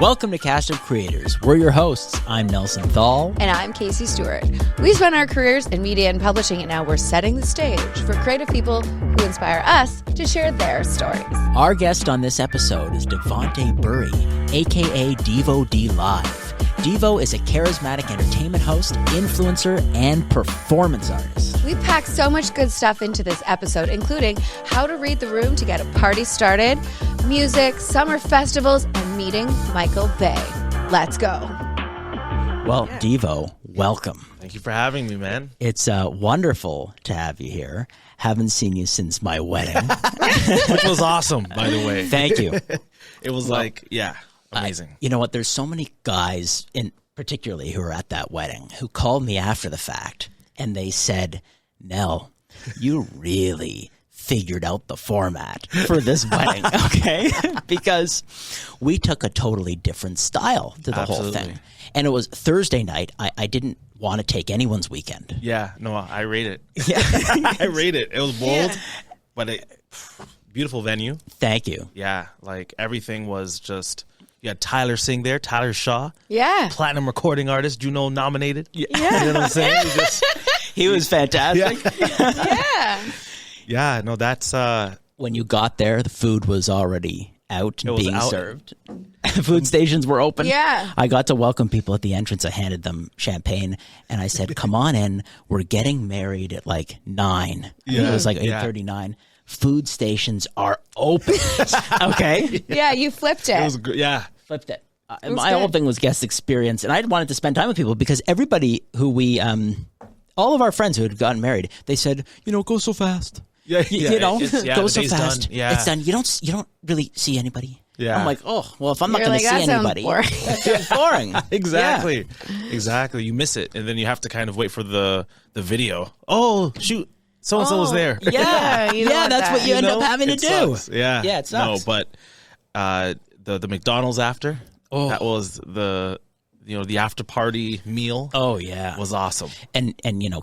Welcome to Cast of Creators. We're your hosts. I'm Nelson Thal. And I'm Casey Stewart. We spent our careers in media and publishing, and now we're setting the stage for creative people who inspire us to share their stories. Our guest on this episode is Devontae Burry, a.k.a. DevoDLive. Devo is a charismatic entertainment host, influencer, and performance artist. We packed so much good stuff into this episode, including how to read the room to get a party started, music, summer festivals, and meeting Michael Bay. Let's go. Well, Devo, welcome. Thank you for having me, man. It's wonderful to have you here. Haven't seen you since my wedding. Which was awesome, by the way. Thank you. It was amazing. You know what? There's so many guys, particularly who were at that wedding, who called me after the fact, and they said, Nell, you really figured out the format for this wedding, okay? Because we took a totally different style to the whole thing. And it was Thursday night. I didn't want to take anyone's weekend. Yeah, no, I rate it. Yeah. I rate it. It was bold, but beautiful venue. Thank you. Yeah, like everything was just... You had Tyler sing there, Tyler Shaw. Yeah. Platinum recording artist, Juno nominated. Yeah. You know what I'm saying? He was fantastic. Yeah, no, that's... When you got there, the food was already out and being out. served. Food stations were open. Yeah. I got to welcome people at the entrance. I handed them champagne, and I said, come on in. We're getting married at like 9. Yeah. It was like 8:39. Food stations are open. Okay? Yeah, you flipped it. It was good. Yeah. Flipped it. My whole thing was guest experience, and I wanted to spend time with people because everybody who we, all of our friends who had gotten married, they said, go so fast. Yeah, You know, go so fast. Done. Yeah. It's done. You don't really see anybody. Yeah. I'm like, oh, well, if I'm not You're going to like, see that sounds anybody, boring. that's boring. Exactly. Exactly. You miss it. And then you have to kind of wait for the video. Oh, shoot. So-and-so was there. Yeah, you don't want that's that. what you end up having to It do. sucks. Yeah. Yeah, it sucks. No, but the McDonald's after, that was the after party meal. Oh, yeah. Was awesome. And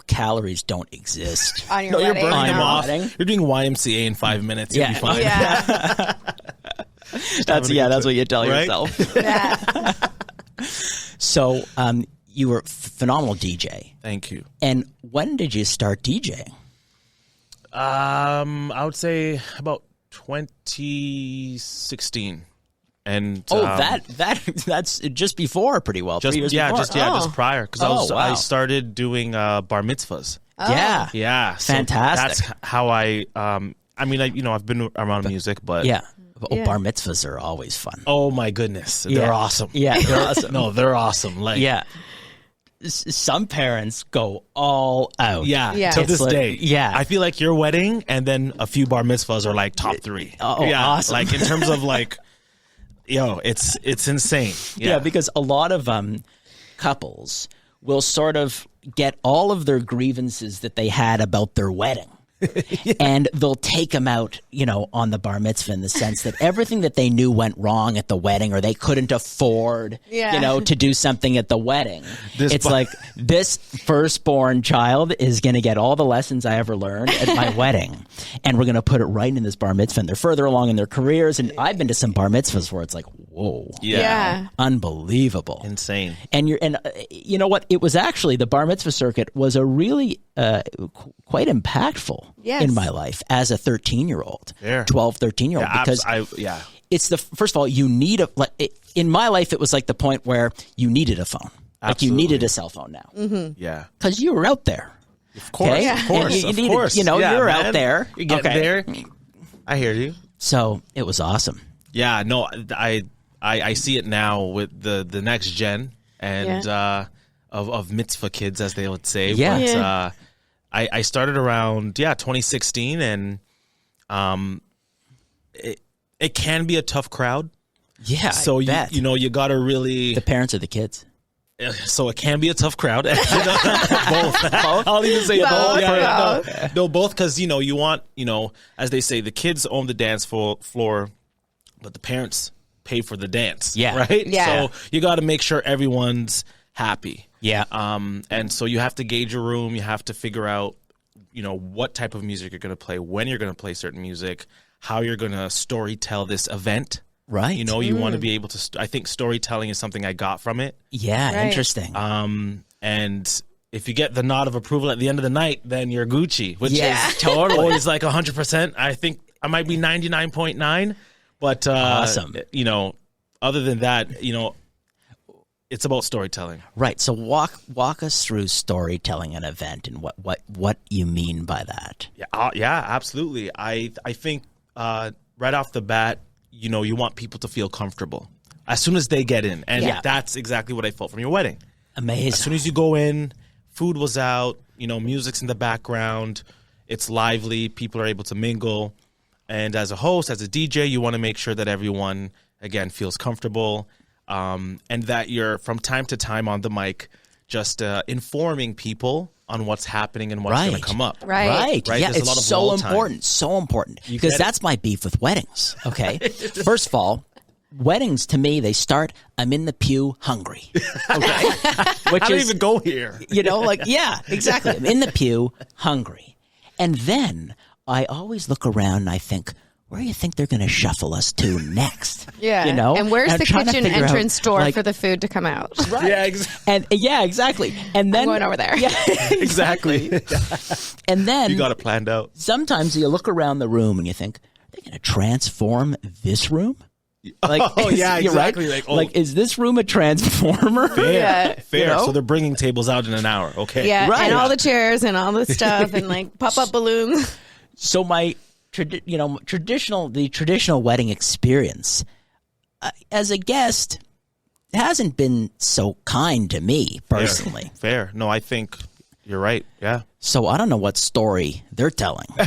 calories don't exist. On your No, you're wedding. burning them your off. wedding. You're doing YMCA in 5 minutes. Yeah. You'll be fine. Yeah. That's what you tell Right? yourself. Yeah. So, you were a phenomenal DJ. Thank you. And when did you start DJing? I would say about 2016. And that's just before pretty well. 3 years before. just prior because Wow. I started doing bar mitzvahs. Yeah. Yeah, so Fantastic. that's how I. I've been around music, but Yeah. Oh, bar mitzvahs are always fun. oh my goodness, Yeah. they're awesome. Yeah, they're awesome. No, they're awesome. Like Yeah. Some parents go all out. yeah, Yeah. to It's this like- day. yeah. I feel like your wedding and then a few bar mitzvahs are like top 3. Oh, yeah, awesome. Like in terms of like, it's insane. Yeah, because a lot of couples will sort of get all of their grievances that they had about their wedding. And they'll take them out, on the bar mitzvah in the sense that everything that they knew went wrong at the wedding or they couldn't afford, Yeah. to do something at the wedding. Like this firstborn child is going to get all the lessons I ever learned at my wedding. And we're going to put it right in this bar mitzvah. And they're further along in their careers. And I've been to some bar mitzvahs where it's like, whoa. Yeah. Unbelievable. Insane. And you know what? It was actually the bar mitzvah circuit was a really quite impactful in my life as a 13-year-old, Yeah. 12, 13-year-old. Yeah, because it's first of all, you need in my life, it was like the point where you needed a phone. Like you needed a cell phone now. Mm-hmm. Yeah. Because you were out there. Of course. Okay? Of course. And you of needed, course. you Yeah, were man. out there. You're getting there. I hear you. So it was awesome. Yeah, no, I see it now with the next gen and of mitzvah kids, as they would say. Yeah. But I started around 2016, and it can be a tough crowd. Yeah. So you got to really the parents of the kids. So it can be a tough crowd. Both. I'll even say both. Yeah, no, both because you want as they say, the kids own the dance floor, but the parents pay for the dance. Yeah. Right. Yeah. So you got to make sure everyone's happy. Yeah. And so you have to gauge your room. You have to figure out what type of music you're going to play, when you're going to play certain music, how you're going to story tell this event. Right. You know, you want to be able to. I think storytelling is something I got from it. Yeah, Right. interesting. And if you get the nod of approval at the end of the night, then you're Gucci, which Yeah. is always like 100%. I think I might be 99.9, but Awesome. You know, other than that, you know, it's about storytelling. Right. So walk us through storytelling an event and what you mean by that. Yeah, absolutely. I think right off the bat, you know, you want people to feel comfortable as soon as they get in, and that's exactly what I felt from your wedding. Amazing. As soon as you go in, food was out, you know, music's in the background, it's lively, people are able to mingle. And as a host, as a DJ, you want to make sure that everyone, again, feels comfortable, and that you're, from time to time on the mic, just informing people on what's happening and what's going to come up. Right. Yeah, There's a it's lot of so wall time. important. So important. get Because it? that's my beef with weddings. Okay. First of all, weddings to me, they start, I'm in the pew hungry. Okay. Which I don't is, even go here. you know, like, yeah, exactly. I'm in the pew hungry. And then I always look around and I think, where do you think they're going to shuffle us to next? Yeah. You know? And where's I'm the trying to kitchen figure out, entrance door like, for the food to come out? Right. Yeah, exactly. And yeah, exactly. And then going over there. Yeah, Exactly. And then You got it planned out. sometimes you look around the room and you think, are they going to transform this room? Like, Oh, yeah, you're right. exactly. Like, is this room a transformer? Yeah. Fair. You know? So they're bringing tables out in an hour. Okay. Yeah. Right. And all the chairs and all the stuff and like pop up balloons. So my, traditional wedding experience, as a guest, hasn't been so kind to me personally. Fair. No, I think you're right. Yeah. So I don't know what story they're telling. They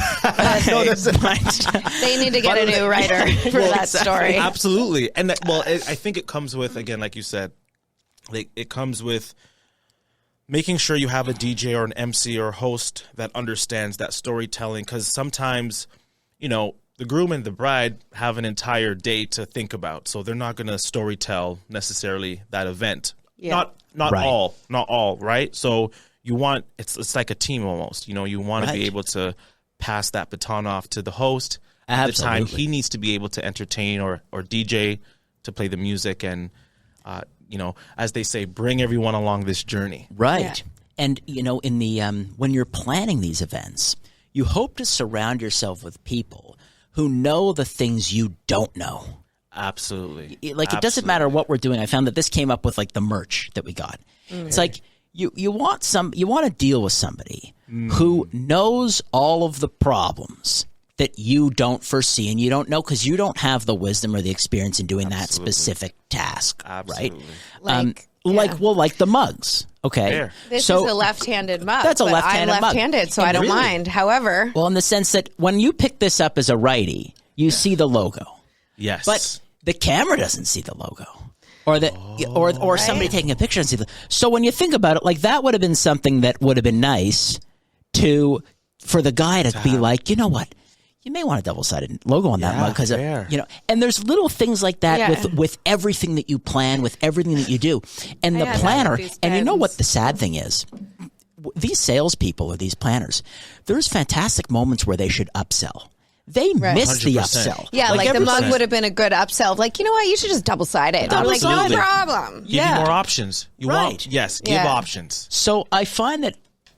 need to get a new writer for that story. Absolutely. And I think it comes with, again, like you said, it comes with making sure you have a DJ or an MC or host that understands that storytelling, because sometimes, you know, the groom and the bride have an entire day to think about, so they're not going to storytell necessarily that event. Yeah. Not Right. all, right? So you want, it's like a team almost, you know, you want to be Right. able to pass that baton off to the host. At the time Absolutely. he needs to be able to entertain or DJ to play the music and, you know, as they say, bring everyone along this journey. Right. Yeah. And, you know, in the when you're planning these events, you hope to surround yourself with people who know the things you don't know. Absolutely. Like, it doesn't matter what we're doing. I found that this came up with, like, the merch that we got. It's like you want to deal with somebody who knows all of the problems that you don't foresee and you don't know because you don't have the wisdom or the experience in doing that specific task, Absolutely. right? Like, Like the mugs, okay? Fair. This So- is a left-handed mug. That's a but left-handed I'm mug. left-handed, so And I don't really- mind. However, Well, in the sense that when you pick this up as a righty, you see the logo, Yes. but the camera doesn't see the logo. Or or somebody taking a picture and see the. So when you think about it, like, that would have been something that would have been nice for the guy to be like, you know what, you may want a double-sided logo on that Yeah, mug because fair. you know. And there's little things like that Yeah. with everything that you plan, with everything that you do, and the had that planner. with these And you know pens. what the sad thing is? These salespeople or these planners, there's fantastic moments where they should upsell. They miss the 100%. upsell. yeah, like the everybody- mug would have been a good upsell. Like, you know what? You should just double-side it. I'm like, no Absolutely. problem. Give Yeah. you more options. You Right. want, yes, give Yeah. options. So I find that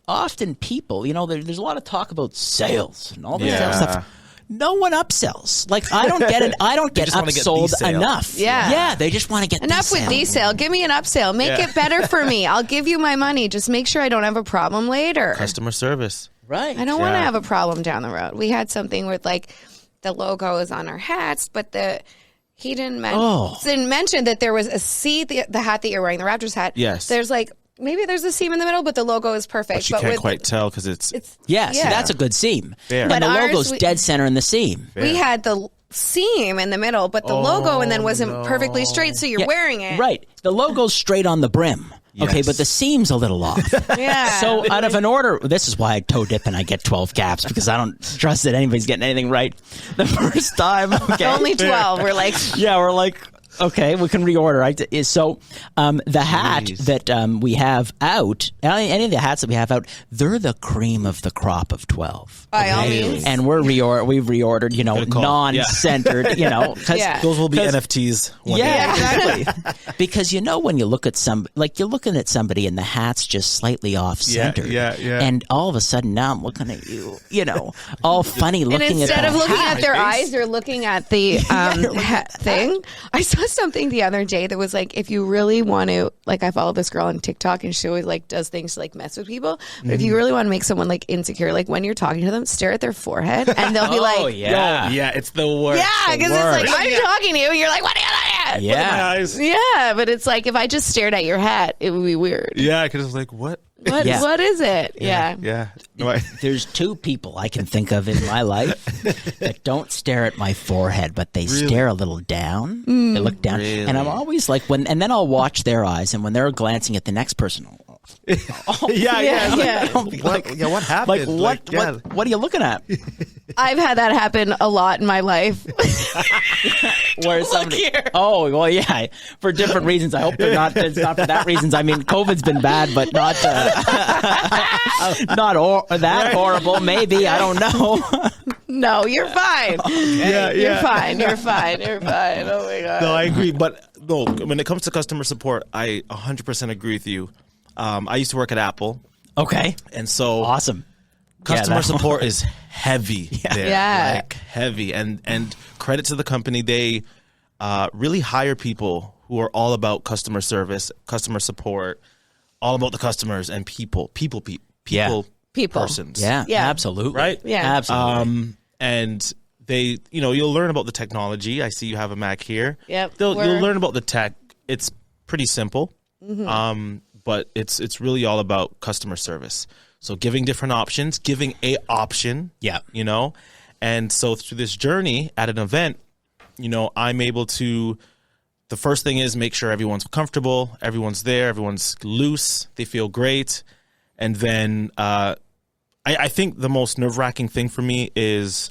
often people, you know, there's a lot of talk about sales and all this Yeah. other stuff. No one upsells. Like, I don't get it. I don't get just wanna get the upsold sale. enough. Yeah. Yeah. They just want to get Enough with sale. the sale. Give me an upsell. Make Yeah. it better for me. I'll give you my money. Just make sure I don't have a problem later. Customer service. Right. I don't want to Yeah. have a problem down the road. We had something with, like, the logo is on our hats, but he didn't mention that there was a C, the hat that you're wearing, the Raptors hat. Yes. There's like, maybe there's a seam in the middle, but the logo is perfect. But you can't quite tell because it's Yeah. So Yeah. that's a good seam. Fair. And But the ours, logo's we- dead center in the seam. we had the seam in the middle, but the logo and then wasn't perfectly straight, so you're Yeah, wearing it. Right. The logo's straight on the brim. Okay, Yes. but the seam's a little off. Yeah. So out of an order, this is why I toe dip and I get 12 caps because I don't trust that anybody's getting anything right the first time. Okay. Only 12. We're like, Yeah, we're like, Okay, we can reorder. So the hat that we have out, any of the hats that we have out, they're the cream of the crop of 12. By all means. And we've reordered, non-centered, Yeah. Those will be NFTs one day. Yeah, exactly. Because when you look at you're looking at somebody and the hat's just slightly off-centered. Yeah. And all of a sudden now I'm looking at you, all funny looking at And instead the of looking hat. at their eyes, you're looking at the hat thing. I saw something the other day that was like, if you really want to, like, I follow this girl on TikTok and she always like does things to like mess with people. But if you really want to make someone like insecure, like when you're talking to them, stare at their forehead and they'll be like, Yeah, it's the worst. yeah, because it's like, I'm talking to you and you're like, what are you looking at? Yeah. Eyes. Yeah, but it's like, if I just stared at your hat, it would be weird. Yeah, I could just like, what? What is it? Yeah. Yeah. No, There's two people I can think of in my life that don't stare at my forehead, but they stare a little down. They look down. Really? And I'm always like, and then I'll watch their eyes, and when they're glancing at the next person, Yeah. what happened? what are you looking at? I've had that happen a lot in my life. Where somebody, for different reasons. I hope it's not for that reasons. I mean, COVID's been bad, but not that horrible. Maybe, I don't know. No, you're fine. Yeah, You're fine. You're fine. You're fine. Oh my God. No, I agree. But no, when it comes to customer support, I 100% agree with you. I used to work at Apple. Okay. And so Awesome. customer support is heavy there. Yeah. Like heavy. And credit to the company. They really hire people who are all about customer service, customer support, all about the customers and people persons. Yeah, Yeah. absolutely. Right? Yeah. Absolutely. And they, you'll learn about the technology. I see you have a Mac here. Yep. You'll learn about the tech. It's pretty simple. But it's really all about customer service. So giving different options, giving a option. Yeah. And so through this journey at an event, I'm able to, the first thing is make sure everyone's comfortable, everyone's there, everyone's loose, they feel great. And then I think the most nerve-wracking thing for me is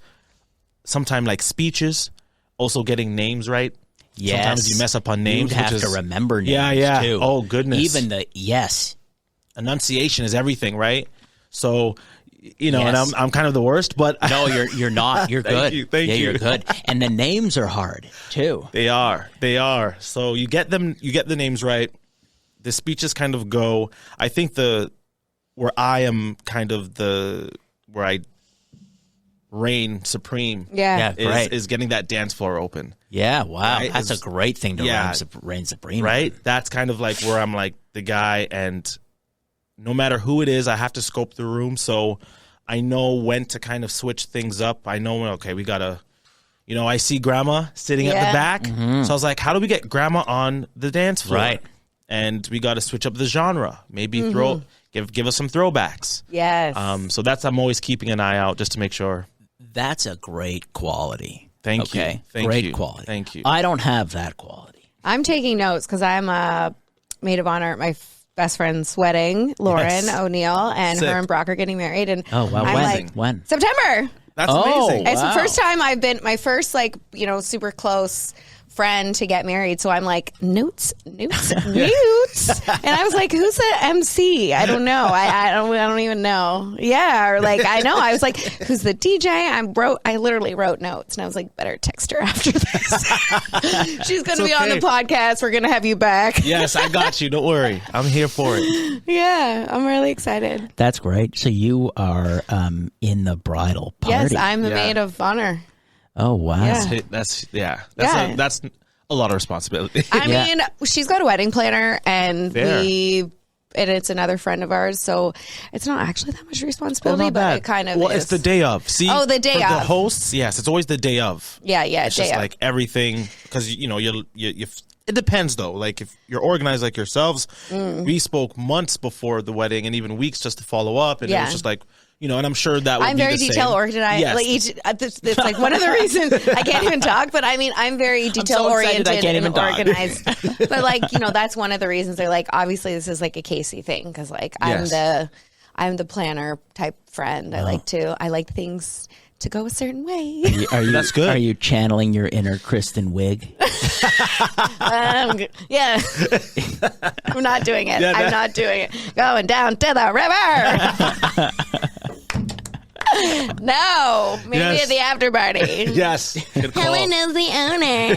sometimes like speeches, also getting names right. Yes. Sometimes you mess up on names. You have to remember names, yeah. too. Oh, goodness. Even the yes. Enunciation is everything, right? So, Yes. and I'm kind of the worst, but No, you're not. You're good. Thank you. You're good. And the names are hard, too. They are. So you get the names right. The speeches kind of go. I think where I am kind of where I reign supreme. Yeah. Is getting that dance floor open. Yeah, wow. Right? That's a great thing to reign supreme. Right? That's kind of like where I'm like the guy, and no matter who it is, I have to scope the room. So I know when to kind of switch things up. I know when, okay, we got to, I see grandma sitting at the back. So I was like, how do we get grandma on the dance floor? Right. And we got to switch up the genre. Maybe give us some throwbacks. Yes. So I'm always keeping an eye out just to make sure. That's a great quality. Thank you. Okay. Thank Great you. quality. Thank you. I don't have that quality. I'm taking notes because I'm a maid of honor at my best friend's wedding, Lauren Yes. O'Neill, and Sick. her and Brock are getting married. And Oh, wow. I'm When? like, When? September. That's Oh. amazing. It's the Wow. first time I've been, my first super close friend to get married. So I'm like, notes. And I was like, who's the MC? I don't know. I don't even know. Yeah. Or like, I know. I was like, who's the DJ? I literally wrote notes, and I was like, better text her after this. She's going to be on the podcast. We're going to have you back. Yes, I got you. Don't worry. I'm here for it. Yeah. I'm really excited. That's great. So you are in the bridal party. Yes. I'm the Yeah. maid of honor. Oh, wow. Yeah. That's Yeah. that's a lot of responsibility. I Yeah. mean, she's got a wedding planner, and Fair. it's another friend of ours, so it's not actually that much responsibility, Not but bad. it kind of well, is. it's the day of. See, Oh, the day for of. the hosts. Yes, it's always the day of. Yeah, It's day just of. like everything, because you it depends though. Like if you're organized like yourselves, we spoke months before the wedding and even weeks just to follow up, and it Yeah. was just like, and I'm sure that would I'm be very the detail same. organized. Yes. Like it's like one of the reasons I can't even talk. But I mean, I'm very detail excited I oriented can't and even talk. organized. But like that's one of the reasons they're like, obviously this is like a Casey thing, because like Yes. I'm the planner type friend. I like things to go a certain way. Are you, That's good. Are you channeling your inner Kristen Wiig? Yeah. I'm not doing it. I'm not doing it. Going down to the river. No. Maybe Yes. at the after party. Yes. Good call. Helen is the owner.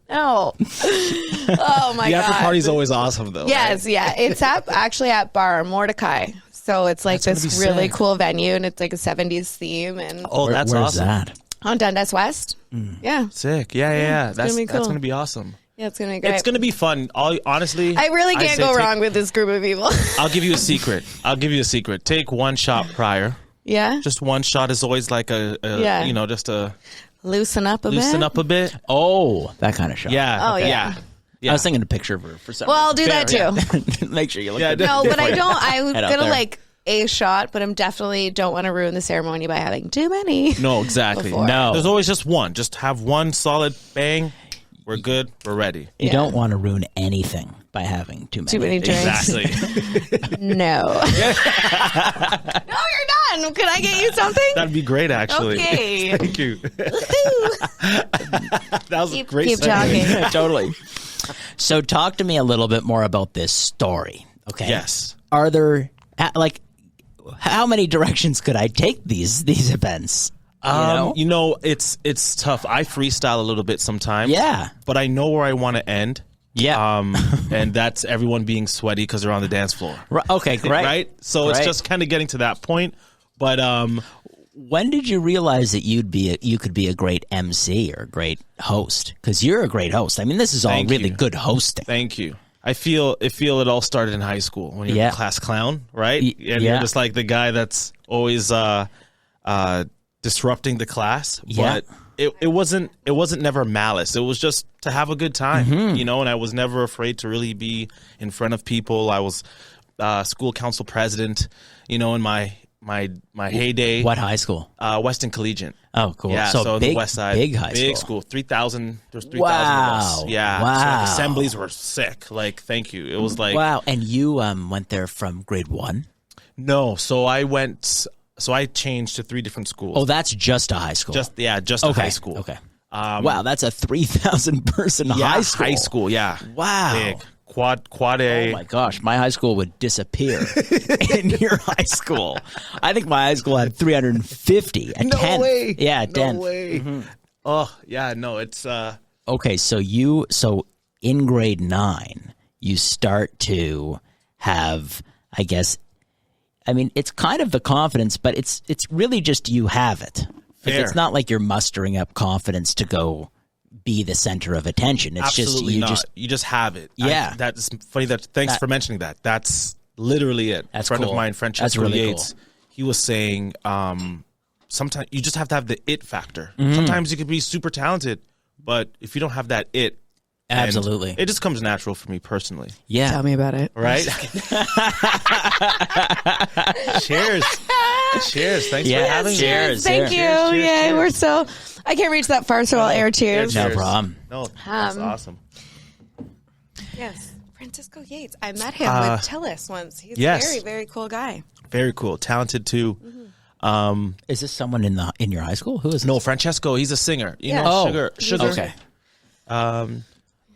No. Oh my The god. after party's always awesome though. Yes, right? yeah. It's actually at Bar Mordecai. So it's like That's this gonna be really sick. cool venue, and it's like a 70s theme, and Oh, that's Where's awesome. that? on Dundas West. Yeah. Sick. Yeah. it's That's gonna be cool. that's gonna be awesome. Yeah, it's going to be great. It's gonna be fun. Honestly, I really can't say go take- wrong with this group of people. I'll give you a secret. Take one shot prior. Yeah? Just one shot is always like Yeah. just a Loosen up a bit. loosen up a bit. Oh, that kind of shot. Yeah. Oh, yeah. Yeah. I was thinking a picture of her for some Well, I'll do that too. reason. Make sure you look Yeah, at No, but I don't. I'm Head out going to there. like a shot, but I'm definitely don't want to ruin the ceremony by having too many. No, exactly. Before. No. There's always just one. Just have one solid bang. We're good. We're ready. You don't want to ruin anything by having too many. Too many drinks. Exactly. No. No, you're done. Can I get you something? That'd be great, actually. Okay. Thank you. That was a great Keep segue. talking. Totally. So talk to me a little bit more about this story. Okay. Yes. Are there how many directions could I take these events? You know, it's tough. I freestyle a little bit sometimes. Yeah. But I know where I want to end. Yeah. And that's everyone being sweaty because they're on the dance floor. Okay, great. Right? So it's Great. just kind of getting to that point. But When did you realize that you could be a great MC or a great host? Because you're a great host. I mean, this is all Thank really you. good hosting. thank you. I feel it all started in high school when you're Yeah. the class clown, right? Y- And yeah. you're just like the guy that's always disrupting the class. Yeah. But it wasn't never malice. It was just to have a good time, Mm-hmm. you know. And I was never afraid to really be in front of people. I was school council president, you know, in my heyday. What high school? Weston Collegiate. Oh, cool. Yeah, so the big, west side, big high big school. 3,000. There's 3,000 Wow. of us. Yeah, Wow. So like, assemblies were sick. Like, thank you. It was like Wow. And you went there from grade 1? no. So I changed to 3 different schools. Oh, that's just a high school. just a okay. high school. Okay. Wow, that's a 3,000 person Yeah, high school. High school. Yeah. Wow. Big quad A. Oh my gosh, my high school would disappear in your high school. I think my high school had 350 at 10. way. Yeah, No 10. way. Oh yeah. No. It's Okay, so in grade 9, you start to have, I guess, I mean, it's kind of the confidence, but it's really just you have it. Like, Fair. it's not like you're mustering up confidence to go be the center of attention. It's absolutely just not. You just have it. Yeah. That's funny. Thanks for mentioning that. That's literally it. That's a friend cool. of mine, That's Francesco really Yates, he was saying sometimes you just have to have the it factor. Mm-hmm. Sometimes you could be super talented, but if you don't have that it, and Absolutely. it just comes natural for me personally. yeah. Tell me about it. Right? Cheers. Cheers. Thanks Yeah, for having cheers. me. Thank you. Cheers, cheers, Yeah, cheers. we're so. I can't reach that far, so I'll air cheers. No Cheers. problem. No, that's awesome. Yes. Francisco Yates. I met him with Tellis once. He's yes. a very, very cool guy. Very cool. Talented too. Is this someone in your high school? Who is No, Francesco, he's a singer. You Yeah. know, Oh, Sugar. Okay.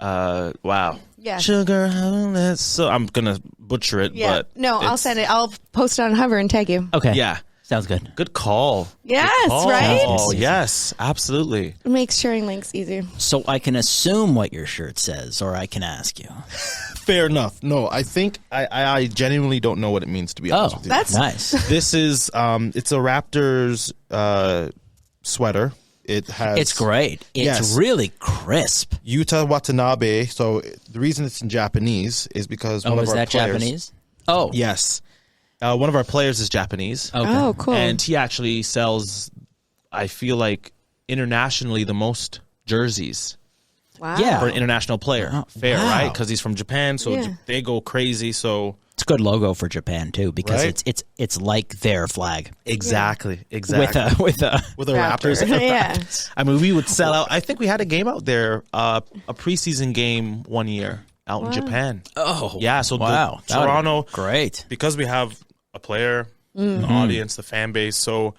Wow. Yeah. Sugar, so I'm gonna butcher it, Yeah. but No, I'll it's- send it. I'll post it on Hover and tag you. Okay. Yeah. Sounds good. Good call. Yes, Good call. right? Oh, yes, absolutely. It makes sharing links easier. So I can assume what your shirt says, or I can ask you. Fair enough. No, I think I genuinely don't know what it means, to be honest Oh, with you. That's nice. This is it's a Raptors sweater. It has It's great. It's Yes. really crisp. Yuta Watanabe. So the reason it's in Japanese is because one Oh, of is our that players, Japanese? Oh, Yes. One of our players is Japanese. Okay. Oh, cool. And he actually sells, I feel like, internationally the most jerseys wow. Yeah. for an international player. Oh, Fair, wow. right? Because he's from Japan, so Yeah. they go crazy. So It's a good logo for Japan too, because Right? it's like their flag exactly. with a with a Raptors. yeah. I mean, we would sell out. I think we had a game out there, a preseason game one year out in Japan. oh Yeah, so the wow That would've been Toronto, great. because we have a player, Mm-hmm. the audience, the fan base. So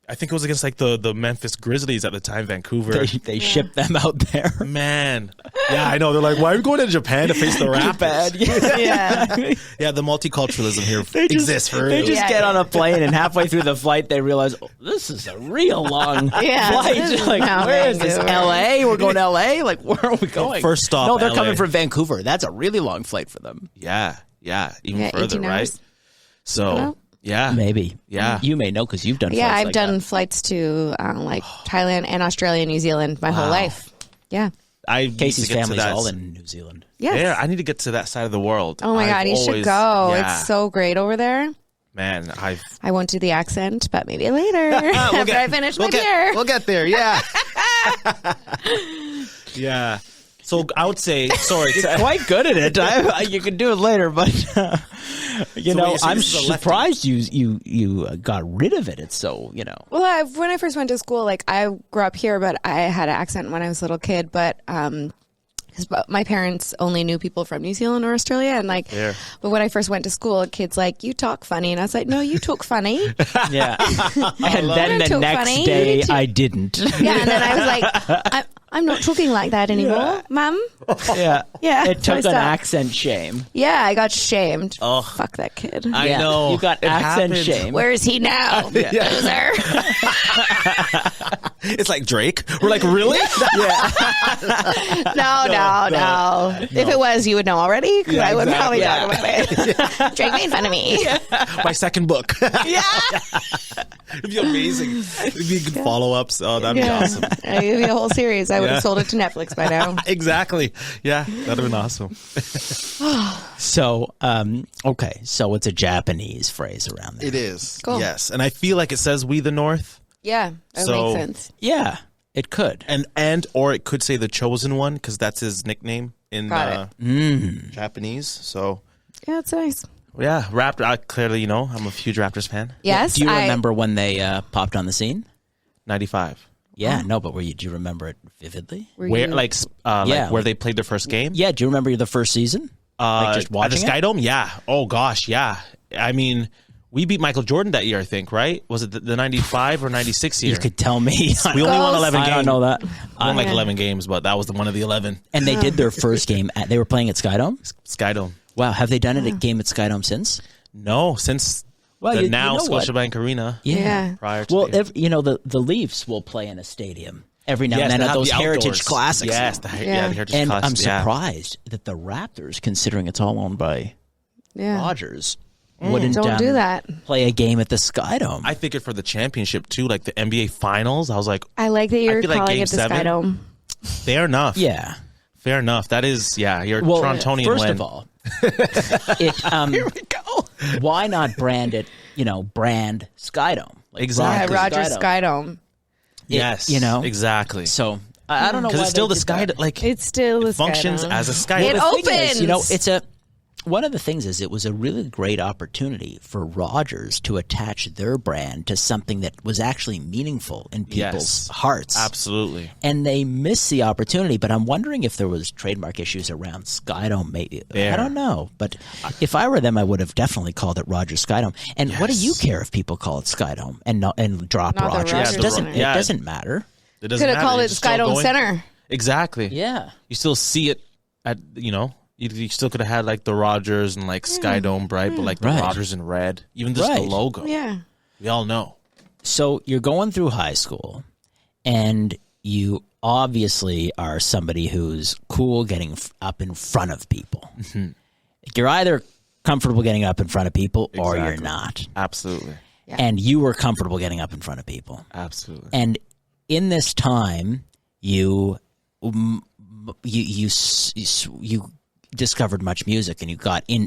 I think it was against like the Memphis Grizzlies at the time, Vancouver. They shipped them out there. Man. Yeah, I know. They're like, why are we going to Japan to face the Raptors? Yeah. Yeah, the multiculturalism here exists for They real. just get on a plane, and halfway through the flight, they realize, oh, this is a real long flight. this is Like, not where is this? Vancouver. L.A.? We're going to L.A.? Like, where are we going? First stop, No, they're LA. coming from Vancouver. That's a really long flight for them. Yeah, even Yeah, further, 18 right? hours. So, Well, yeah. Maybe. Yeah. You may know because you've done Yeah, flights I've like done that. flights to like Thailand and Australia and New Zealand my whole life. Yeah. I need Casey's to get to family's that. all in New Zealand. Yes. Yeah, I need to get to that side of the world. Oh my God, I've you should always- go. Yeah. It's so great over there. Man, I won't do the accent, but maybe later after I finish my beer. We'll get there, yeah. Yeah. So I would say, sorry. Quite good at it. You can do it later, but you So know, wait, you say I'm this is a lefty? surprised you got rid of it. It's so Well, when I first went to school, like I grew up here, but I had an accent when I was a little kid. But because my parents only knew people from New Zealand or Australia, and like, Yeah. but when I first went to school, kids like, you talk funny, and I was like, no, you talk funny. yeah. And then the Too next funny. day, I didn't. Yeah, and then I was like, I'm not talking like that anymore, Mum. Yeah, Yeah, It so I took an stopped. accent shame. Yeah, I got shamed. Oh. Fuck that kid. I Yeah, know. you got It accent happens. shame. Where is he now? Loser. It's like Drake. We're like, really? No. If it was, you would know already, because Yeah, I would probably exactly. talk about it. Drake made fun of me. My second book. Yeah. It'd be amazing. It'd be good follow-ups. Oh, that'd be awesome. It'd be a whole series. I would Yeah. have sold it to Netflix by now. Exactly. Yeah, that'd have been awesome. So, okay, so it's a Japanese phrase around there. It is. Cool. Yes. And I feel like it says we the North. Yeah, that So- makes sense. Yeah, it could. And or it could say the chosen one because that's his nickname in Got Japanese. So Yeah, it's nice. yeah, Raptor. Clearly, I'm a huge Raptors fan. Yes, Do you remember when they popped on the scene? 95. Yeah, no, but do you remember it vividly? Were Where you- Yeah. where they played their first game? Yeah, do you remember the first season? Like just watching at the Sky Dome? Yeah. Oh gosh, yeah. I mean, we beat Michael Jordan that year, I think, right? Was it the 95 or 96 year? You could tell me. We only won 11 I games. don't know that. We won like 11 games, but that was one of the 11. And they did their first game. They were playing at Skydome. Sky Dome. Wow, have they done it at game at Skydome since? No, since Well, the you now know what? Scotiabank Arena. Yeah. Prior to Well, the, the Leafs will play in a stadium every now yes, and then they at have those the Heritage outdoors. Classics. Yes, the Heritage And Classics. I'm yeah. surprised that the Raptors, considering it's all owned by Yeah. Rogers, wouldn't Don't do that. play a game at the Skydome. I figured for the championship too, like the NBA Finals. I was like, I like that you're feel like calling Game it the 7. Sky Dome. fair enough. Yeah. Fair enough. That is, you're Well, Torontonian first win. of all, here we go. Why not brand it? Brand Skydome. Like Exactly. Yeah, Rogers Rogers Sky Dome. Yes. Exactly. Exactly. So I don't know Because why it's still they the did Sky. that. Like It's still the it functions Sky Dome. as a Sky. It Dome. The thing is, opens. it's one of the things is it was a really great opportunity for Rogers to attach their brand to something that was actually meaningful in people's Yes. hearts. Absolutely. And they missed the opportunity, but I'm wondering if there was trademark issues around Skydome. Maybe I don't know, but if I were them, I would have definitely called it Rogers Skydome. And what do you care if people call it Skydome and drop Not the Rogers? Rogers It doesn't. Center. It Yeah. doesn't matter. It doesn't Could have matter. called You're it still Sky Dome going- Center. Exactly. Yeah. You still see it at You still could have had like the Rogers and like Sky Dome bright, but like the Right. Rogers in red. Even just the Right. logo. Yeah. We all know. So you're going through high school, and you obviously are somebody who's cool getting up in front of people. You're either comfortable getting up in front of people or you're Exactly. not. Absolutely. Yeah. And you were comfortable getting up in front of people. Absolutely. And in this time, you discovered much music, and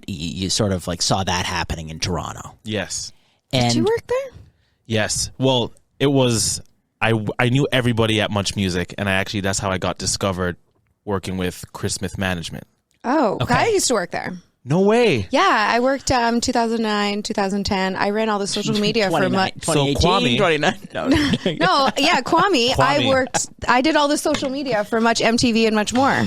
you sort of like saw that happening in Toronto. Yes. And Did you work there? Yes. Well, it was. I knew everybody at Much Music, and that's how I got discovered working with Chris Smith Management. Oh, Okay. I used to work there. No way. Yeah, I worked 2009, 2010. I ran all the social media for 2018, So Kwame- 29. No. No, yeah, Kwame. Kwame. I did all the social media for Much MTV and much more.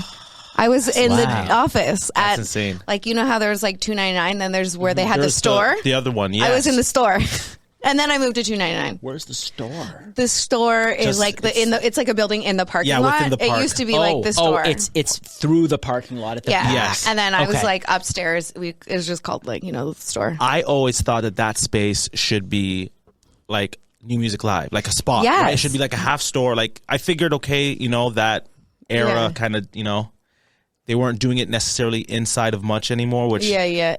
I was in the Wow. office at insane. like how there's like $2.99, then there's where they had the There's store. The other one. Yes. I was in the store. And then I moved to 299. Where's the store? The store is like it's like a building in the parking lot. within the park. It used to be like the store. It's through the parking lot at the back. Yes. And then I was like upstairs. It was just called like, the store. I always thought that space should be like New Music Live, like a spot. Yes. Right? It should be like a half store. Like I figured, okay, that era kind of, they weren't doing it necessarily inside of much anymore, which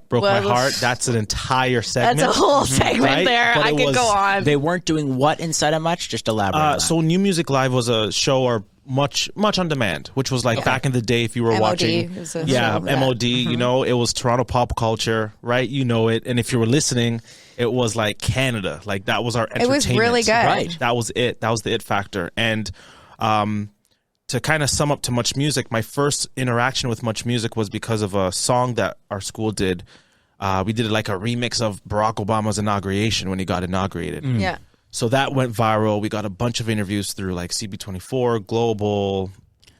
broke my heart. That's an entire segment. That's a whole segment right? there. But I could go on. They weren't doing what inside of much? Just elaborate on that. So New Music Live was a show or much on demand, which was like back in the day if you were watching. Was a MOD, it was Toronto pop culture, right? It. And if you were listening, it was like Canada. Like that was our entertainment. It was really good. Right. That was it. That was the it factor. And to kind of sum up to Much Music, my first interaction with Much Music was because of a song that our school did. We did like a remix of Barack Obama's inauguration when he got inaugurated. Yeah. So that went viral. We got a bunch of interviews through like CB24, Global,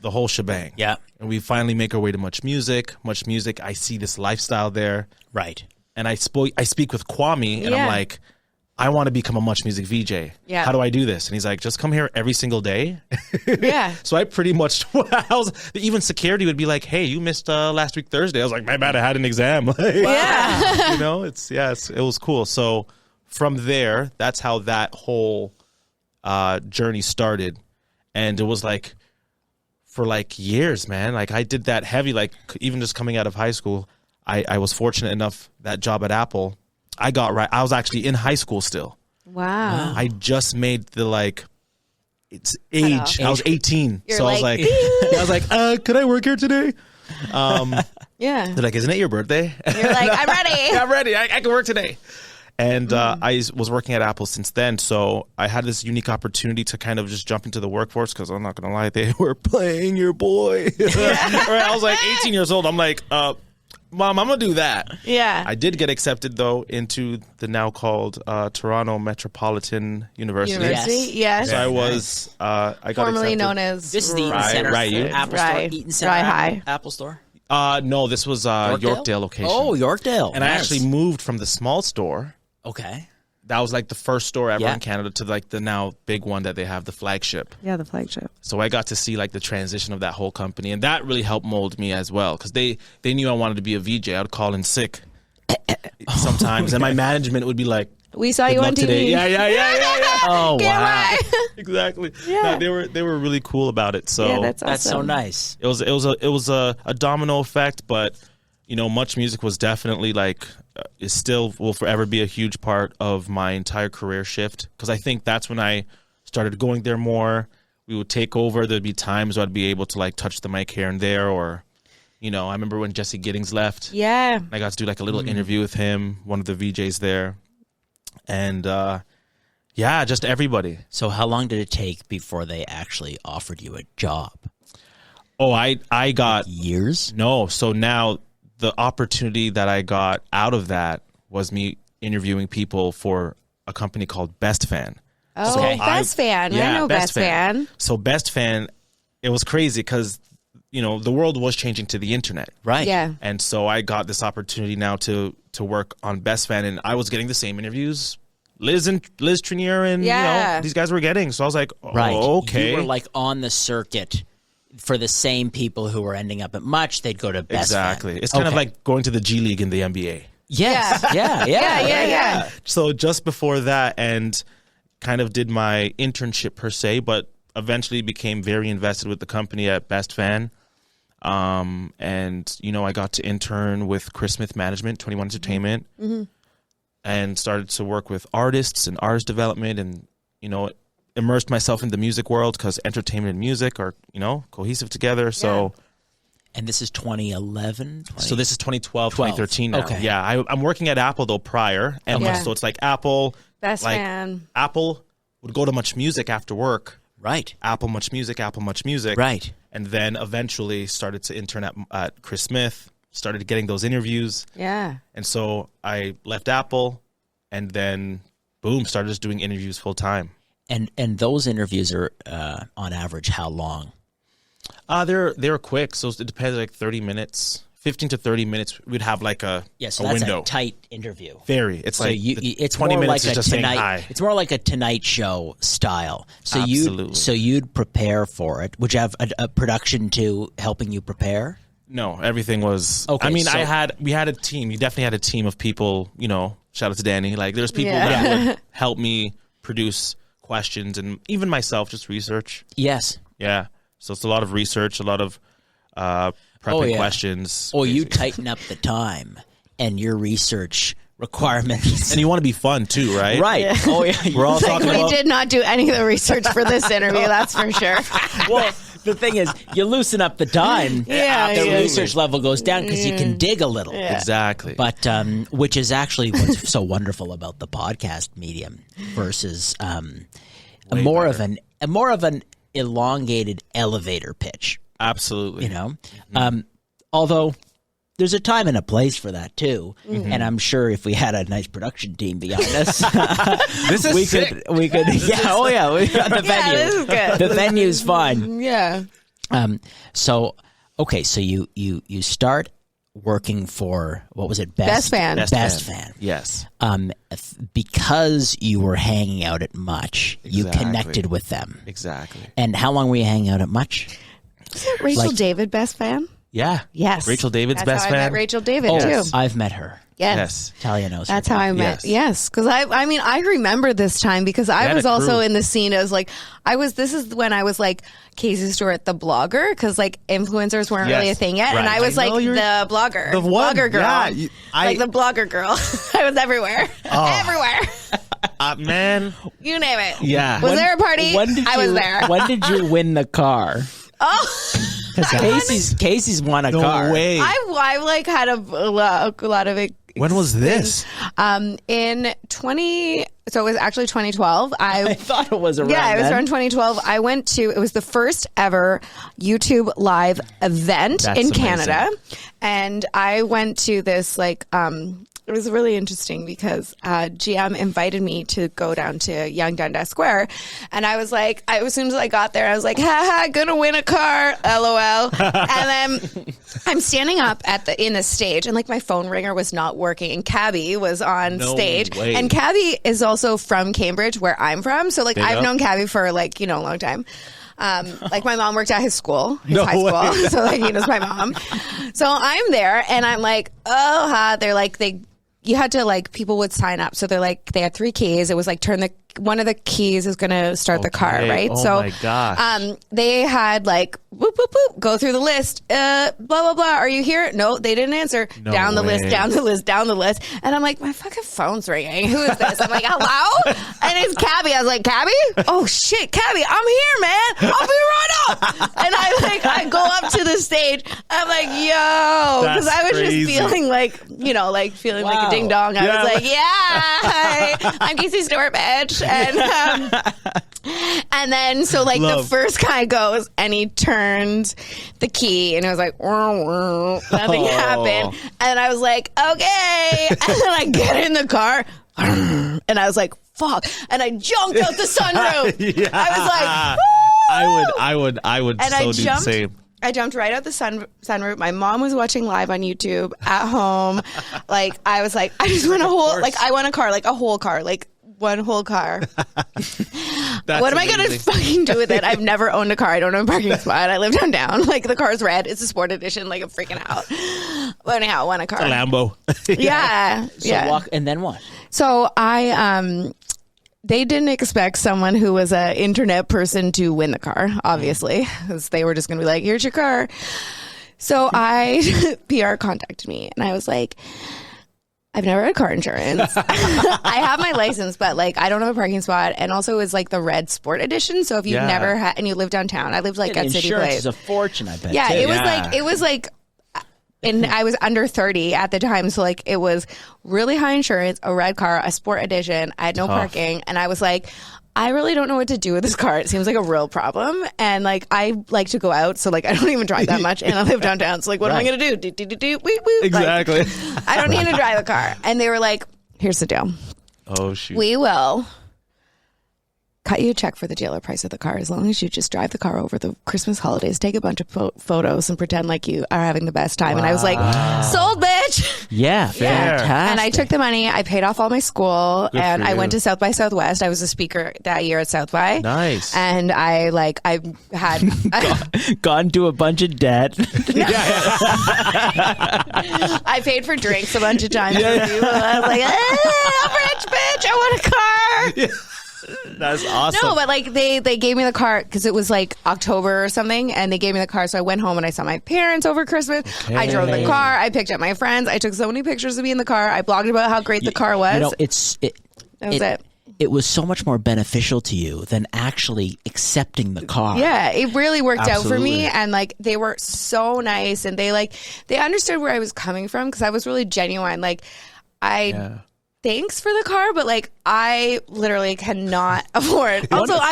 the whole shebang. Yeah. And we finally make our way to Much Music. Much Music, I see this lifestyle there. Right. And I speak with Kwame, and I'm like, I want to become a Much Music VJ. Yeah. How do I do this? And he's like, just come here every single day. Yeah. So I pretty much, even security would be like, hey, you missed last week Thursday. I was like, my bad, I had an exam. Yeah. It was cool. So from there, that's how that whole journey started. And it was like, for like years, man, like I did that heavy, like even just coming out of high school, I was fortunate enough, that job at Apple, I was actually in high school still. Wow. I just made the it's age. I was 18. You're so I was like, could I work here today? Yeah. They're like, isn't it your birthday? You're like, I'm ready. Yeah, I'm ready. I can work today. And I was working at Apple since then. So I had this unique opportunity to kind of just jump into the workforce because I'm not going to lie, they were playing your boy. Right? I was like 18 years old. I'm like, Mom, I'm going to do that. Yeah. I did get accepted, though, into the now called Toronto Metropolitan University. Yes. So I was, I got formerly accepted. known as This is the Eaton Center Apple Store. Eaton Center High. Apple Store. No, this was Yorkdale location. Oh, Yorkdale. And I actually moved from the small store. Okay. That was like the first store ever in Canada to like the now big one that they have, the flagship. Yeah, the flagship. So I got to see like the transition of that whole company, and that really helped mold me as well because they knew I wanted to be a VJ. I'd call in sick sometimes, and my management would be like, "We saw you on TV." Today. Yeah. Oh, wow. Exactly. Yeah. No, they were really cool about it. So that's awesome. That's so nice. it was a domino effect, but Much Music was definitely like is still will forever be a huge part of my entire career shift because I think that's when I started going there more. We would take over. There'd be times where I'd be able to like touch the mic here and there, or I remember when Jesse Giddings left. Yeah. I got to do like a little interview with him, one of the VJs there, and just everybody. So how long did it take before they actually offered you a job? Oh, I got years. No, so now the opportunity that I got out of that was me interviewing people for a company called Best Fan. Oh, So Best Fan. I know Best Fan. So Best Fan, it was crazy because, the world was changing to the internet. Right. Yeah. And so I got this opportunity now to work on Best Fan, and I was getting the same interviews Liz Trinier and these guys were getting. So I was like, oh, Right. okay. You were like on the circuit for the same people who were ending up at Much. They'd go to Best Fan. Exactly. It's kind of like going to the G League in the NBA. Yes. Yeah. So just before that, and kind of did my internship per se, but eventually became very invested with the company at Best Fan. And, I got to intern with Chris Smith Management, 21 Entertainment, and started to work with artists and artist development and, immersed myself in the music world because entertainment and music are, cohesive together. So, And this is 2011? so this is 2012, 2013 now. Okay. Yeah, I'm working at Apple though prior. And so it's like Apple. Best like, Fan. Apple would go to Much Music after work. Right. Apple Much Music. Right. And then eventually started to intern at Chris Smith, started getting those interviews. Yeah. And so I left Apple and then, boom, started just doing interviews full time. And those interviews are, on average, how long? They're quick. So it depends, like 30 minutes, 15 to 30 minutes, we'd have like a so a that's window. a tight interview. Very. It's So like it's 20 more minutes like is a just saying Tonight. hi. It's more like a Tonight Show style. So Absolutely. you'd prepare for it. Would you have a production to helping you prepare? No, everything was. Okay, I mean, so- we had a team. You definitely had a team of people. You know, shout out to Danny. Like, there's people Yeah. that would help me produce questions, and even myself, just research. Yes. Yeah, so it's a lot of research, a lot of prepping questions. Or you tighten up the time and your research requirements. And you want to be fun too, right? Right. Yeah. Oh yeah. We're all Like, talking we about. did not do any of the research for this interview, that's for sure. Well, the thing is, you loosen up the time. Yeah, The yeah. research level goes down because you can dig a little. Exactly. But which is actually what's so wonderful about the podcast medium versus more of an elongated elevator pitch. Absolutely. You know, although there's a time and a place for that too. And I'm sure if we had a nice production team behind us, This is we sick. could we the venue. this is good. The venue's fun. Yeah. So you start working for, what was it? Best Fan. Best Fan. Yes. Because you were hanging out at Much, you Exactly. connected with them. Exactly. And how long were you hanging out at Much? Is it Rachel David Best Fan? Yeah. Yes. Rachel David's That's best how I met fan. Rachel David Yes. too. I've met her. Yes. Talia knows her. That's how I met. Yes. Yes, because I mean, I remember this time because I had was a also crew. in the scene as like this is when I was like Casey Stewart, the blogger, because like influencers weren't Yes. really a thing yet, and Right. I was I like know you're- the blogger, The one. blogger girl, Yeah, like the blogger girl. I was everywhere, everywhere. Man. You name it. Yeah. Was there a party? I was there. When did you win the car? Oh, Because Casey's won a No car. way. I like had a lot of it. When was this? In 20, so it was actually 2012. I thought it was around Yeah, it was then. around 2012. I went to, it was the first ever YouTube live event That's in amazing. Canada. And I went to this like, it was really interesting because GM invited me to go down to Yonge Dundas Square. And I was like, as soon as I got there, I was like, haha, gonna win a car, LOL. And then I'm standing up in the stage and like my phone ringer was not working and Cabby was on No stage. way. And Cabby is also from Cambridge where I'm from. So like Big I've up. known Cabby for like, a long time. Like my mom worked at his school, his No high school. way. So like he knows my mom. So I'm there and I'm like, oh, they're like, you had to like, people would sign up. So they're like, they had 3 keys. It was like, one of the keys is going to start the car, Okay. right? Oh so, my gosh. they had like, whoop, whoop, whoop, go through the list. Blah, blah, blah. Are you here? No, they didn't answer. No down the list, way. down the list, down the list. And I'm like, my fucking phone's ringing. Who is this? I'm like, hello? And it's Cabby. I was like, Cabby? Oh shit, Cabby, I'm here, man. I'll be right up. And I go up to the stage. I'm like, yo, because I was crazy. just feeling like, feeling like Wow. a ding dong. I Yeah. was like, yeah, hi, I'm Casey Stewart, bitch. And then so like the Love. first guy goes and he turned the key and it was like nothing happened. And I was like, okay. And then I get in the car and I was like, fuck. And I jumped out the sunroof. Yeah. I was like, woo! I would And so I do the jumped. same. I jumped right out the sunroof. My mom was watching live on YouTube at home. Like I was like, I just want a whole, like I want a car, like a whole car, like one whole car. That's What am I going to amazing. fucking do with it? I've never owned a car. I don't own a parking spot. I live downtown. Like the car's red. It's a sport edition. Like I'm freaking out. But anyhow, I want a car. A Lambo. Yeah. So Yeah. and then what? So they didn't expect someone who was an internet person to win the car, obviously, because they were just going to be like, here's your car. So PR contacted me and I was like, I've never had car insurance. I have my license, but like I don't have a parking spot. And also it's like the red sport edition. So if you've Yeah. never had, and you live downtown, I lived like at City Insurance Place. is a fortune, I bet. Yeah, too. it was like, and I was under 30 at the time. So like it was really high insurance, a red car, a sport edition. I had no parking. And I was like, I really don't know what to do with this car. It seems like a real problem. And like, I like to go out. So like, I don't even drive that much and I live downtown. So like, what am I going to do? Do, woo, woo. Exactly. Like, I don't need to drive a car. And they were like, here's the deal. Oh shoot. We will cut you a check for the dealer price of the car as long as you just drive the car over the Christmas holidays, take a bunch of photos and pretend like you are having the best time. And I was like, sold, bitch. Yeah, fantastic. And I took the money, I paid off all my school, and I went to South by Southwest. I was a speaker that year at South by. Nice. And I had gone to a bunch of debt. I paid for drinks a bunch of times. I was like, I'm rich, bitch. I want a car. That's awesome. No, but like they gave me the car because it was like October or something, and they gave me the car. So I went home and I saw my parents over Christmas. Okay. I drove the car. I picked up my friends. I took so many pictures of me in the car. I blogged about how great the car was. You know, that was it. It was so much more beneficial to you than actually accepting the car. Yeah, it really worked out for me. And like they were so nice, and they understood where I was coming from because I was really genuine. Like thanks for the car, but like I literally cannot afford. Also, I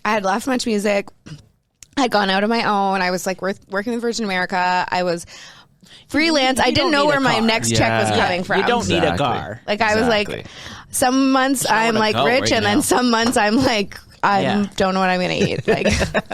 had left Much Music. I had gone out on my own. I was like working with Virgin America. I was freelance. I didn't know where my next check was coming from. You don't need a car. Like I was like, some months I'm like rich, and then some months I'm like don't know what I'm gonna eat. Like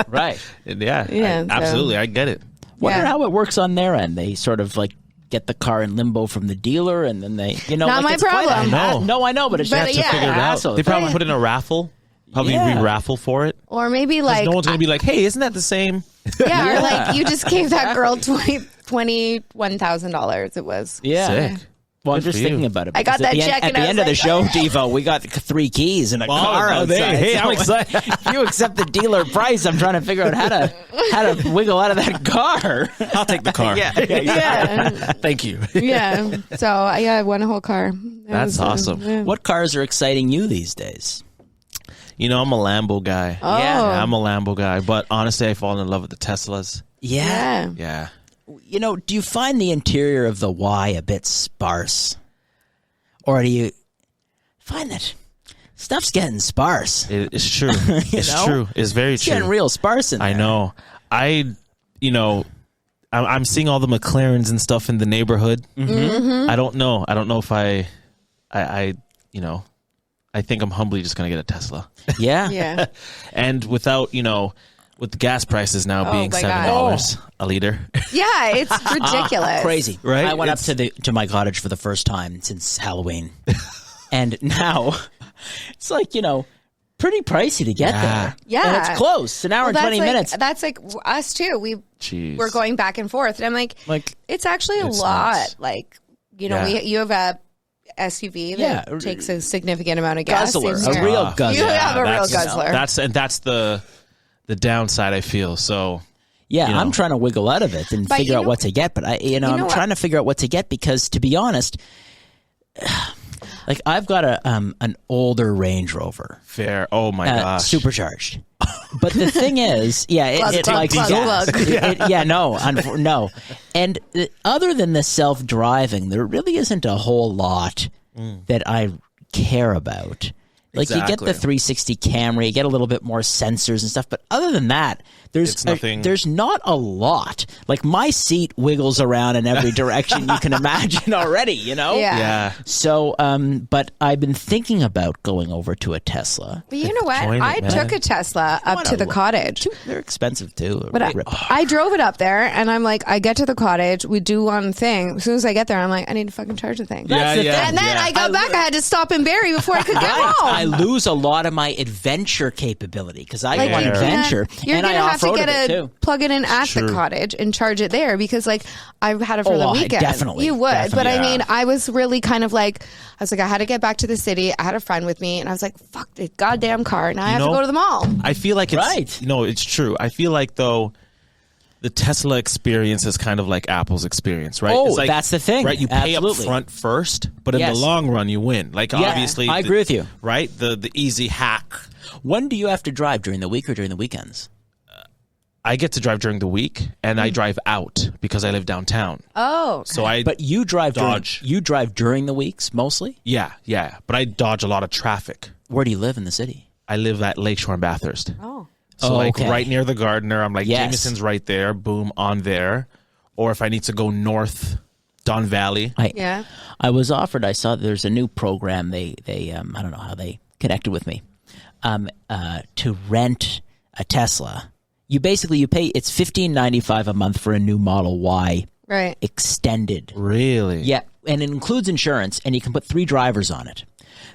right. Absolutely. I get it. Wonder how it works on their end. They sort of like get the car in limbo from the dealer, and then they, not my problem. I know, but it's just to figure it out. They probably put in a raffle. Probably re-raffle for it. Or maybe like no one's gonna be like, hey, isn't that the same? Yeah, or like you just gave that girl $21,000. It was sick. Well, I'm just thinking about it. I got that check at the end of the show, Devo, we got 3 keys and a car outside. Hey, I'm excited. If you accept the dealer price, I'm trying to figure out how to wiggle out of that car. I'll take the car. Yeah. Thank you. Yeah. So I won a whole car. That's awesome. What cars are exciting you these days? You know, I'm a Lambo guy. Oh. Yeah, I'm a Lambo guy. But honestly, I fall in love with the Teslas. Yeah. You know, do you find the interior of the Y a bit sparse? Or do you find that stuff's getting sparse? It's true. It's true. It's very true. It's getting real sparse in there. I know. I'm seeing all the McLarens and stuff in the neighborhood. Mm-hmm. I don't know. I don't know if I think I'm humbly just going to get a Tesla. Yeah. Yeah. And without, with the gas prices now being $7 a liter. Yeah, it's ridiculous. Crazy. Right? I went up to my cottage for the first time since Halloween. And now it's like, pretty pricey to get there. Yeah. And it's close. An hour and 20 minutes. That's like us too. We're going back and forth. And I'm like it's actually a lot. Nuts. Like, you have a SUV that takes a significant amount of gas. Guzzler. A real guzzler. You have a real guzzler. That's the downside, I feel. So yeah, I'm trying to wiggle out of it and figure out what to get. But I'm trying to figure out what to get because, to be honest, like I've got an older Range Rover. Fair. Oh my gosh. Supercharged. But the thing is, it likes gas. No. And other than the self-driving, there really isn't a whole lot that I care about. Like you get the 360 camera, you get a little bit more sensors and stuff, but other than that, there's not a lot. Like my seat wiggles around in every direction you can imagine already, Yeah. So, but I've been thinking about going over to a Tesla. But you know what? I took a Tesla up to the cottage. They're expensive too. But I drove it up there, and I'm like, I get to the cottage, we do one thing. As soon as I get there, I'm like, I need to fucking charge the thing. That's the thing. And then I got back, I had to stop in Barrie before I could get home. I lose a lot of my adventure capability because I want adventure, you're and I off-road plug it in at the cottage and charge it there because like I've had it for the weekend. Definitely. You would. But I mean, I was really kind of like, I had to get back to the city. I had a friend with me and I was like, fuck the goddamn car. Now I have to go to the mall. I feel like it's right. It's true. I feel like though the Tesla experience is kind of like Apple's experience, right? Oh, it's like, that's the thing. Right? You pay up front first, but in the long run you win. Like obviously I agree with you. Right? The easy hack. When do you have to drive, during the week or during the weekends? I get to drive during the week, and I drive out because I live downtown. Oh, okay. So but you drive dodge. You drive during the weeks mostly. Yeah. But I dodge a lot of traffic. Where do you live in the city? I live at Lakeshore and Bathurst. Oh, so right near the Gardiner. I'm like Jameson's right there. Boom, on there. Or if I need to go north, Don Valley. I was offered. I saw there's a new program. They I don't know how they connected with me. to rent a Tesla, you pay it's $15.95 a month for a new Model Y Right. extended. Really? Yeah, and it includes insurance, and you can put 3 drivers on it.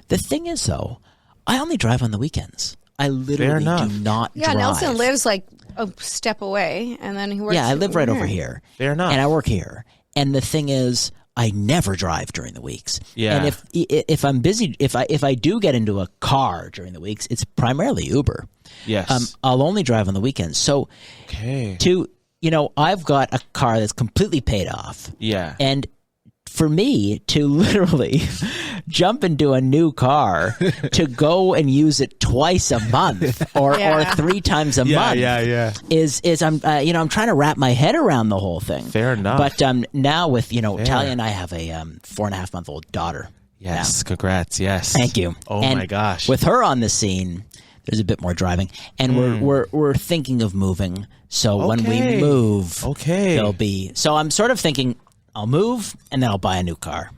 The thing is, though, I only drive on the weekends. I literally do not drive. Nelson lives like a step away, and then he works. Yeah, I live right over here. Fair enough. And I work here. And the thing is, I never drive during the weeks. Yeah. And if I'm busy, if I do get into a car during the weeks, it's primarily Uber. Yes. I'll only drive on the weekends. So Okay. I've got a car that's completely paid off. Yeah. And for me to literally jump into a new car to go and use it twice a month or 3 times a month is I'm trying to wrap my head around the whole thing. Fair enough. But now with Talia and I have a 4.5-month-old daughter. Yes. Congrats. Yes. Thank you. Oh And my gosh. with her on the scene, there's a bit more driving, and we're thinking of moving. So when we move, there'll be. So I'm sort of thinking I'll move and then I'll buy a new car,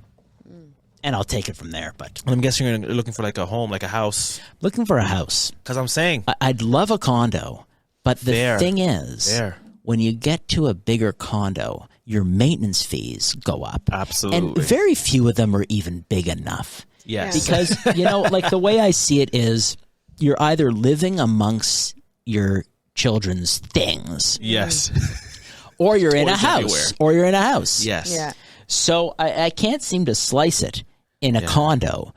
and I'll take it from there. But I'm guessing you're looking for like a home, like a house. looking for a house, Because I'm saying. I'd love a condo, but the thing is, when you get to a bigger condo, your maintenance fees go up. Absolutely. And very few of them are even big enough. Yes. Because, like the way I see it is you're either living amongst your children's things Yes. or you're in a Toys house. everywhere. Or you're in a house. Yes. Yeah. So I can't seem to slice it in a condo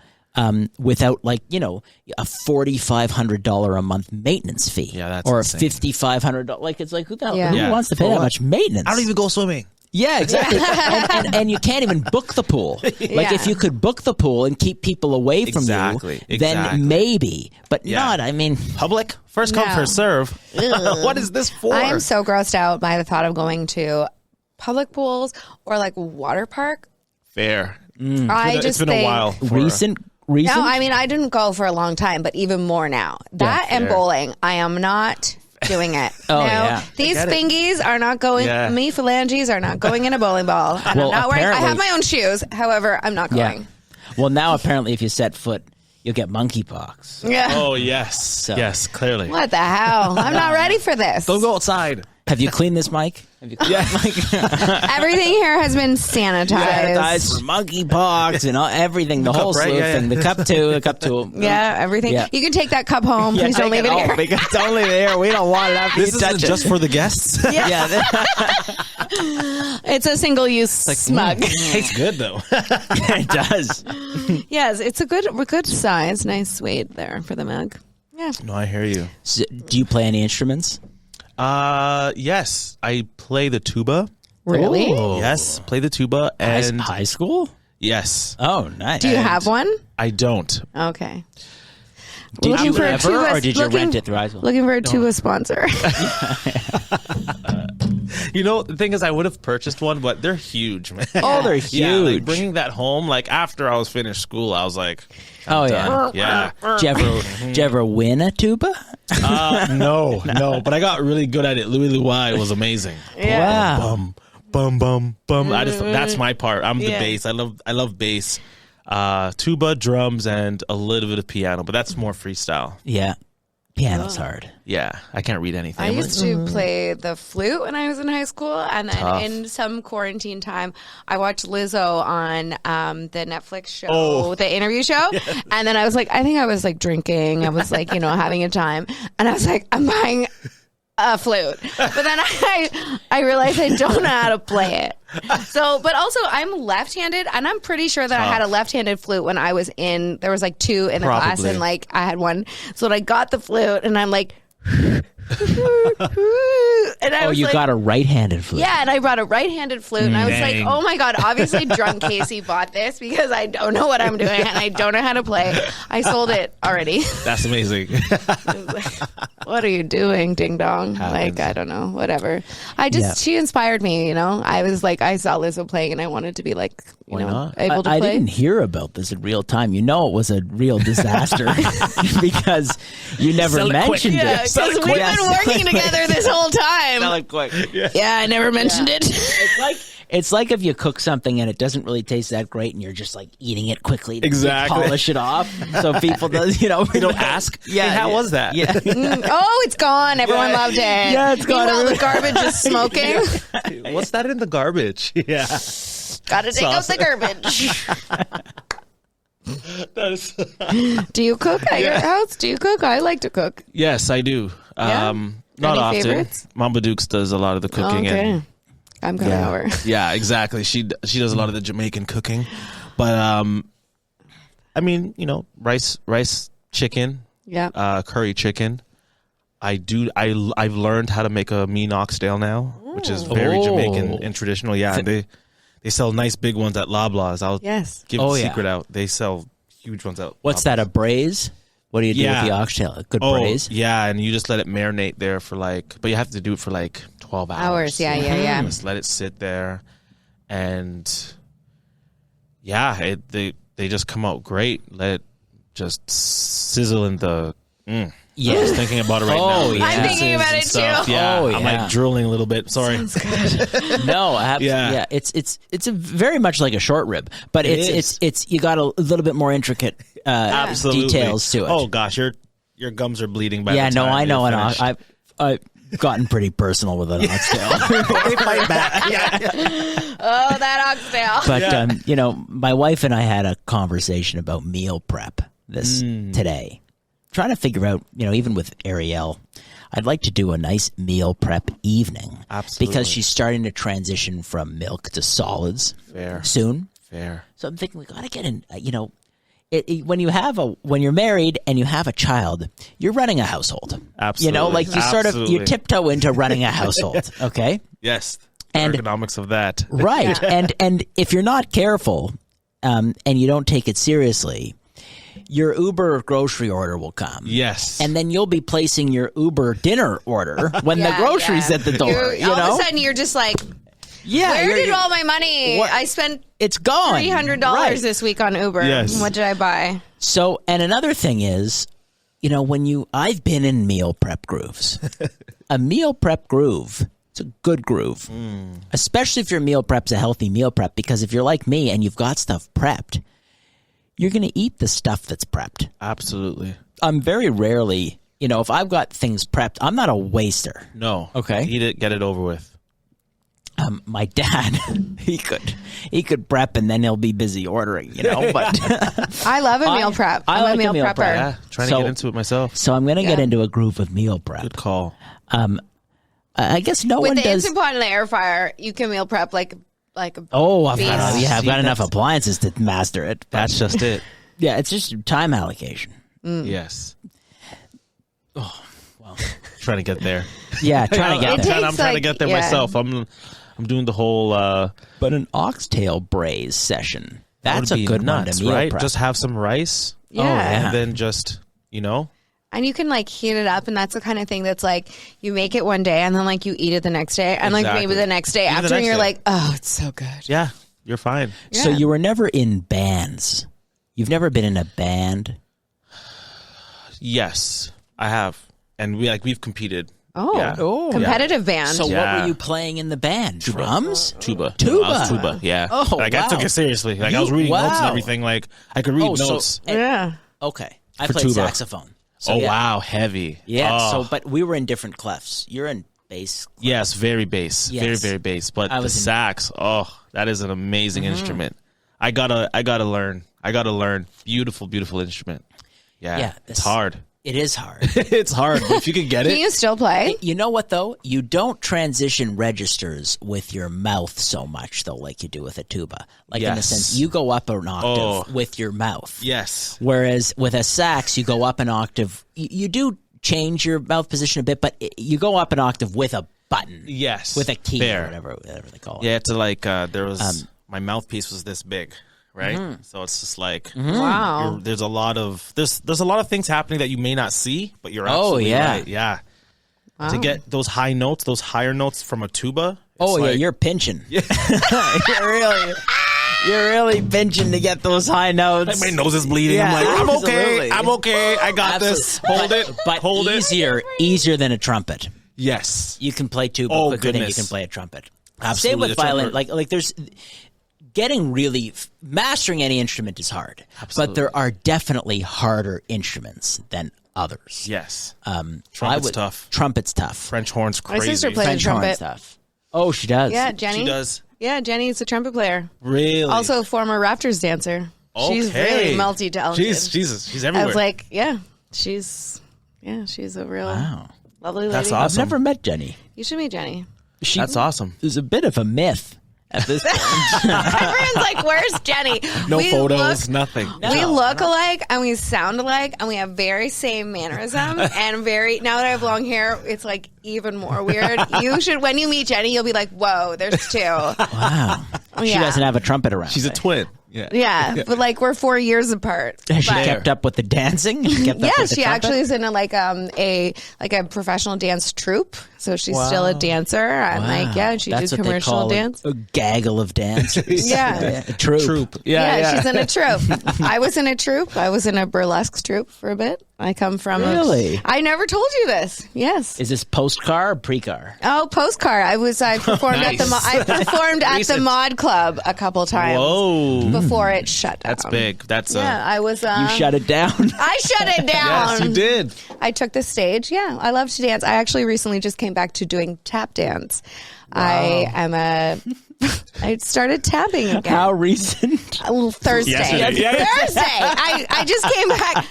without a $4,500 a month maintenance fee. Yeah, that's or insane. a $5,500. Like it's like who Yeah. wants to pay that much maintenance? I don't even go swimming. Yeah, exactly. and you can't even book the pool. Like if you could book the pool and keep people away from Exactly, you, exactly. then maybe. But not. I mean, Public? First come, No. first serve. What is this for? I am so grossed out by the thought of going to public pools or like water park. Fair. It's been a while. recent. No, I mean I didn't go for a long time, but even more now. That and fair. bowling, I am not doing it. Oh, no, yeah. these fingies are not going. Yeah. Me phalanges are not going in a bowling ball. And Well, I'm not wearing. I apparently- have my own shoes. However, I'm not Yeah. going. Well, now apparently, if you set foot, you'll get monkeypox. Yeah. Oh, yes. Yes, clearly. What the hell? I'm not ready for this. Don't go outside. Have you cleaned this mic? Have you cleaned this mic? Everything here has been sanitized. Sanitized for monkeypox and everything. The whole cup, right? slew Yeah, thing. yeah. The cup two. Yeah, everything. Yeah. You can take that cup home. Please don't leave it here. Because it's only there. We don't want it after This you touch isn't it. just for the guests. Yeah. It's a single-use smug. Tastes good, though. It does. Yes, it's a good size. Nice sweet there for the mug. Yeah. No, I hear you. So, do you play any instruments? Yes. I play the tuba. Really? Oh. Yes, play the tuba. And High school? yes, Oh, nice. Do you have one? I don't. Okay. Did Looking you for a ever, tuba- or did you looking- rent it through high school? Looking for a tuba sponsor. You know, the thing is, I would have purchased one, but they're huge, man. Oh, they're huge. Yeah, like bringing that home, like after I was finished school, I was like, Oh, yeah. done. Yeah. Did you ever win a tuba? No, but I got really good at it. Louis Louis was amazing. Yeah. Wow. Bum, bum, bum. That's my part. I'm the bass. I love bass. Tuba, drums, and a little bit of piano, but that's more freestyle. Yeah. Piano's hard. Yeah, I can't read anything. I used to play the flute when I was in high school, and then in some quarantine time, I watched Lizzo on the Netflix show, the interview show, and then I was like, I think I was like drinking, I was like, having a time, and I was like, I'm buying a flute, but then I realized I don't know how to play it. So, but also I'm left-handed, and I'm pretty sure that I had a left-handed flute when I was there was like 2 in the class, Probably. and like I had one. So I got the flute, and I'm like, and I was You like, got a right-handed flute. yeah, and I brought a right-handed flute, and I was like, Dang. oh my God, obviously drunk Casey bought this because I don't know what I'm doing and I don't know how to play. I sold it already. That's amazing. What are you doing, ding dong? Like, I don't know, whatever. She inspired me, I was like, I saw Lizzo playing and I wanted to be like, not? able to I play. didn't hear about this in real time. You know it was a real disaster because you never Sell it quick. mentioned Yeah, it. 'cause we met been working together this whole time. quick. Yeah, I never mentioned it. It's like if you cook something and it doesn't really taste that great, and you're just like eating it quickly to Exactly. polish it off, so people you don't ask. Yeah, Hey, how was that? Yeah. Oh, it's gone. Everyone loved it. Yeah, it's gone. Meanwhile, the garbage is smoking. What's that in the garbage? Yeah. Gotta take out the garbage. Do you cook at your house? Do you cook? I like to cook. Yes, I do. Yeah? Not Any often. favorites? Mama Dukes does a lot of the cooking. Okay. And I'm coming over. yeah, exactly. She does a lot of the Jamaican cooking, but I mean, rice, chicken, Yeah. curry chicken. I've learned how to make a mean oxtail now, which is very Jamaican and traditional. Yeah, they sell nice big ones at Loblaws. I'll give the secret out. They sell huge ones out. What's that? A braise? What do you do with the oxtail? A good braise? Yeah, and you just let it marinate there for but you have to do it for 12 hours. Yeah. Just let it sit there, and they just come out great. Let it just sizzle in the. Yeah, I'm just thinking about it right now. Yeah. I'm thinking about it too. Yeah, Oh, yeah. I'm drooling a little bit. Sorry. No, yeah. It's very much like a short rib, but it's you got a little bit more intricate details to it. Oh gosh, your gums are bleeding by the time. Yeah, no, I know, you're and finished. I've gotten pretty personal with an oxtail. They fight back. Oh, that oxtail. But my wife and I had a conversation about meal prep today. Trying to figure out, even with Ariel, I'd like to do a nice meal prep evening. Absolutely. Because she's starting to transition from milk to solids Fair. soon. Fair. So I'm thinking we got to get in, when you're married and you have a child, you're running a household. Absolutely. You tiptoe into running a household. Okay. Yes. And Ergonomics of that. Right. And if you're not careful, and you don't take it seriously, your Uber grocery order will come. Yes. And then you'll be placing your Uber dinner order when the grocery's at the door. All of a sudden, you're just like, where did all my money? I spent it's gone. $300 this week on Uber. Yes. What did I buy? So, and another thing is, I've been in meal prep grooves. A meal prep groove, it's a good groove. Especially if your meal prep's a healthy meal prep, because if you're like me and you've got stuff prepped, you're going to eat the stuff that's prepped. Absolutely. I'm very rarely, if I've got things prepped, I'm not a waster. No. Okay. Eat it, get it over with. My dad, he could prep and then he'll be busy ordering, but I love a meal prep. I'm like a meal prepper. prep. Yeah. Trying to get into it myself. So I'm going to get into a groove of meal prep. Good call. I guess no With one the does. Instant Pot and the air fryer, you can meal prep like I've got enough appliances to master it. That's just it. Yeah, it's just time allocation. Yes. Oh, well. Trying to get there. Yeah, trying to get there. I'm trying to get there myself. I'm doing the whole But an oxtail braise session. That's a good nuts, one to meal right? prep. Just have some rice. Yeah. And then just, And you can heat it up, and that's the kind of thing that's you make it one day, and then you eat it the next day, and Exactly. maybe the next day Even the after, and next you're day. like, oh, it's so good. Yeah, you're fine. So Yeah. you were never in bands. You've never been in a band? Yes, I have. And we've competed. Oh, Yeah. competitive band. So what Yeah. were you playing in the band? Drums? Tuba. Tuba. I was tuba, yeah. Oh, I wow. took it seriously. I was reading notes and wow. everything. I could read notes. yeah. Okay. I For played tuba. saxophone. So yeah. Wow, heavy. Yeah, Oh. but we were in different clefs. You're in bass. Yes, very bass. Yes. Very, very bass. But I the was in- sax, that is an amazing instrument. I gotta learn. Beautiful, beautiful instrument. Yeah. It's hard. It is hard. It's hard, but if you can get Can it. you still play? You know what, though? You don't transition registers with your mouth so much, though, like you do with a tuba. In the Yes. sense, you go up an octave with your mouth. Yes. Whereas with a sax, you go up an octave. You do change your mouth position a bit, but you go up an octave with a button. Yes. With a key Fair. or whatever they call it. Yeah, there was my mouthpiece was this big, right? So it's just Wow. there's a lot of things happening that you may not see, but you're Oh, absolutely yeah. right. Yeah. To get those higher notes from a tuba. Oh, yeah, you're pinching. Yeah. You're really. You're really pinching to get those high notes. Like my nose is bleeding. Yeah, I'm like, I'm absolutely. okay. I'm okay. I got this. Hold it. But Hold it. easier than a trumpet. Yes. You can play tuba Oh, quicker than you goodness. can play a trumpet. Absolutely. Same with The violin. trumpet. Like there's getting really mastering any instrument is hard. Absolutely. But there are definitely harder instruments than others. Yes. Trumpet's tough. Trumpet's tough. French horn's My crazy. sister plays French trumpet. horn's tough. Oh, she does. Yeah, Jenny. She does. Yeah, Jenny's a trumpet player. Really? Also a former Raptors dancer. She's really Okay. multi-talented. She's I everywhere. was like, she's a real lovely lady. That's I've awesome. never met Jenny. You should meet Jenny. That's awesome. There's a bit of a myth at this point. Everyone's like, "Where's Jenny?" No We photos, look- nothing. We look alike and we sound alike and we have very same mannerism and very. Now that I have long hair, it's like even more weird. You should when you meet Jenny, you'll be like, "Whoa, there's two." Wow. She Yeah. doesn't have a trumpet around. She's a her. twin. Yeah. Yeah, but like we're 4 years apart. Has she But- kept up with the dancing? She kept up Yeah, with the she trumpet? actually is in a professional dance troupe, so she's still a dancer. I'm like, yeah, she That's did what they commercial call dance. A gaggle of dancers. Yeah. A troupe. Yeah, she's in a troupe. I was in a troupe. I was in a burlesque troupe for a bit. I come from Really? I never told you this. Yes. Is this post-car or pre-car? Oh, postcard. I performed at the Nice. I performed at the Recent. Mod Club a couple times Whoa. before it shut down. That's big. That's Yeah, I was. You shut it down. I shut it down. Yes, you did. I took the stage. Yeah, I love to dance. I actually recently just came back to doing tap dance. I started tapping again. How recent? Thursday. Yesterday. Yeah. Thursday. I just came back.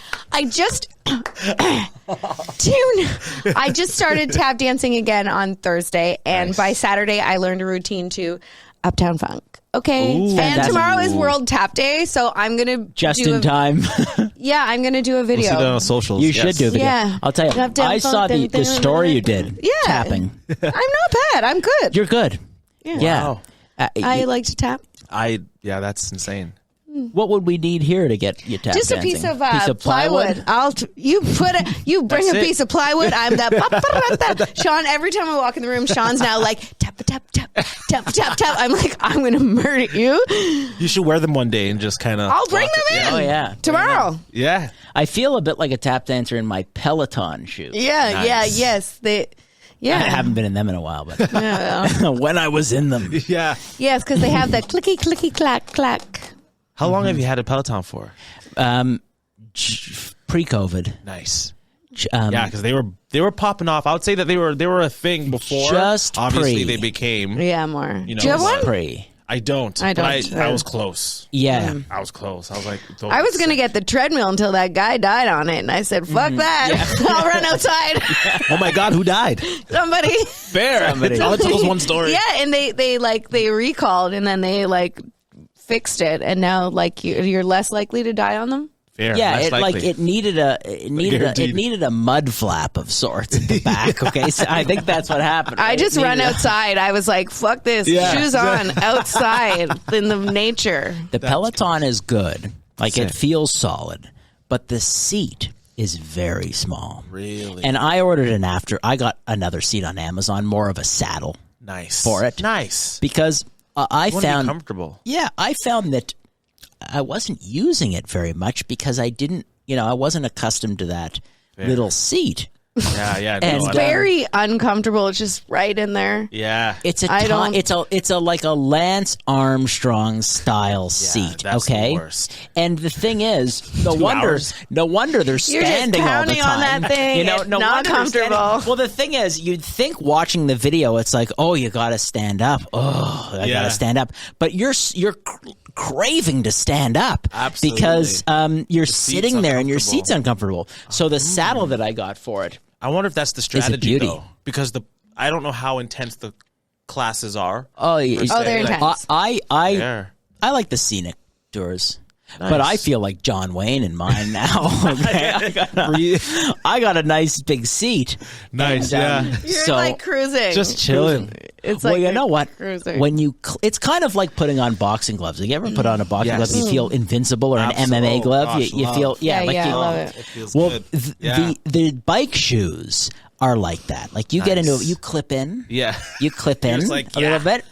I just started tap dancing again on Thursday, and by Saturday I learned a routine to Uptown Funk. Okay, and Fantastic. tomorrow is World Tap Day, so I'm gonna Just do in time. Yeah, I'm gonna do a We'll see video. that on socials. You Yes. should do a video. Yeah. I'll tell you. Uptown I saw Funk, the story you did. Yeah. Tapping. I'm not bad. I'm good. You're good. Yeah. Wow. I like to tap. Yeah, that's insane. What would we need here to get you tap Just a dancing? piece of plywood. You bring That's a it. piece of plywood. I'm the Sean. Every time I walk in the room, Sean's now like tap tap tap tap tap tap. I'm like, I'm gonna murder you. You should wear them one day and just kind of. I'll bring them in. Oh, yeah. Tomorrow. Yeah. I feel a bit like a tap dancer in my Peloton shoes. Yeah. Yeah. Nice. Yes. Yeah. I haven't been in them in a while, but when I was in them. Yeah. Yes, because they have the clicky clicky clack clack. How long have you had a Peloton for? Pre-COVID. Nice. Yeah, because they were popping off. I would say that they were a thing before. Just obviously pre. they became. Yeah, more. You know, Do you have it's one? Pre. I don't. I but don't. I was close. Yeah. I was close. I was like. I was going to get the treadmill until that guy died on it. And I said, fuck that. I'll run outside. Oh my God! Who died? Somebody. Fair. Somebody. I'll tell us one story. Yeah. And they recalled and then they fixed it. And now you're less likely to die on them. Fair. Yeah, less likely. it needed a mud flap of sorts at the back. Okay, so I think that's what happened. I right? just It run needed a- outside. I was like, fuck this. Yeah. Shoes on outside in the nature. The Peloton is good. Like it Sick. feels solid, but the seat is very small. Really? And I got another seat on Amazon, more of a saddle Nice. for it. Nice. Because I You want to be found comfortable. Yeah, I found that I wasn't using it very much because I wasn't accustomed to that little seat. Yeah. And No, Very uncomfortable. It's just right in there. yeah. It's I don't- it's like a Lance Armstrong style seat, that's the okay? worst. And the thing is, no hours. wonder they're You're just standing all the pounding on time. that thing. It's no not wonder they're standing- comfortable. Well, the thing is, you'd think watching the video, it's like, oh, you got to stand up. Oh, I got Yeah. to stand up. But you're craving to stand up Absolutely. because you're sitting there and your uncomfortable. seat's uncomfortable. So the saddle that I got for it. I wonder if that's the strategy beauty. though, because I don't know how intense the classes are. Oh, they're intense. I Yeah. I like the scenic tours. But I feel like John Wayne in mine now. Okay? I got a nice big seat. Nice, And, You're so cruising. Just chilling. It's well, like you know what? cruising. When it's kind of like putting on boxing gloves. Like, you ever put on a boxing Yes. glove, you feel invincible, or an Absolutely. MMA glove, Gosh, you feel love. Yeah, like I you, love it. It feels Well, good. the bike shoes are like that. Like you get into Nice. it, you clip in, Yeah. you clip You're in just like, a little bit.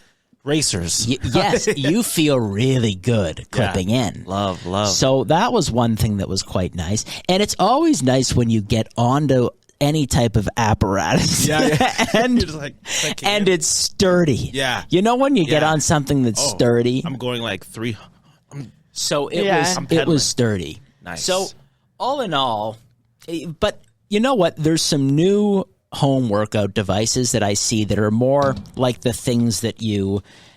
racers. Yes, you feel really good clipping in. Love. So that was one thing that was quite nice. And it's always nice when you get onto any type of apparatus. and You're just like, and it's sturdy. Yeah. You know when you get on something that's sturdy? I'm going like 3. So it was sturdy. Nice. So all in all, but you know what? There's some new home workout devices that I see that are more like the things that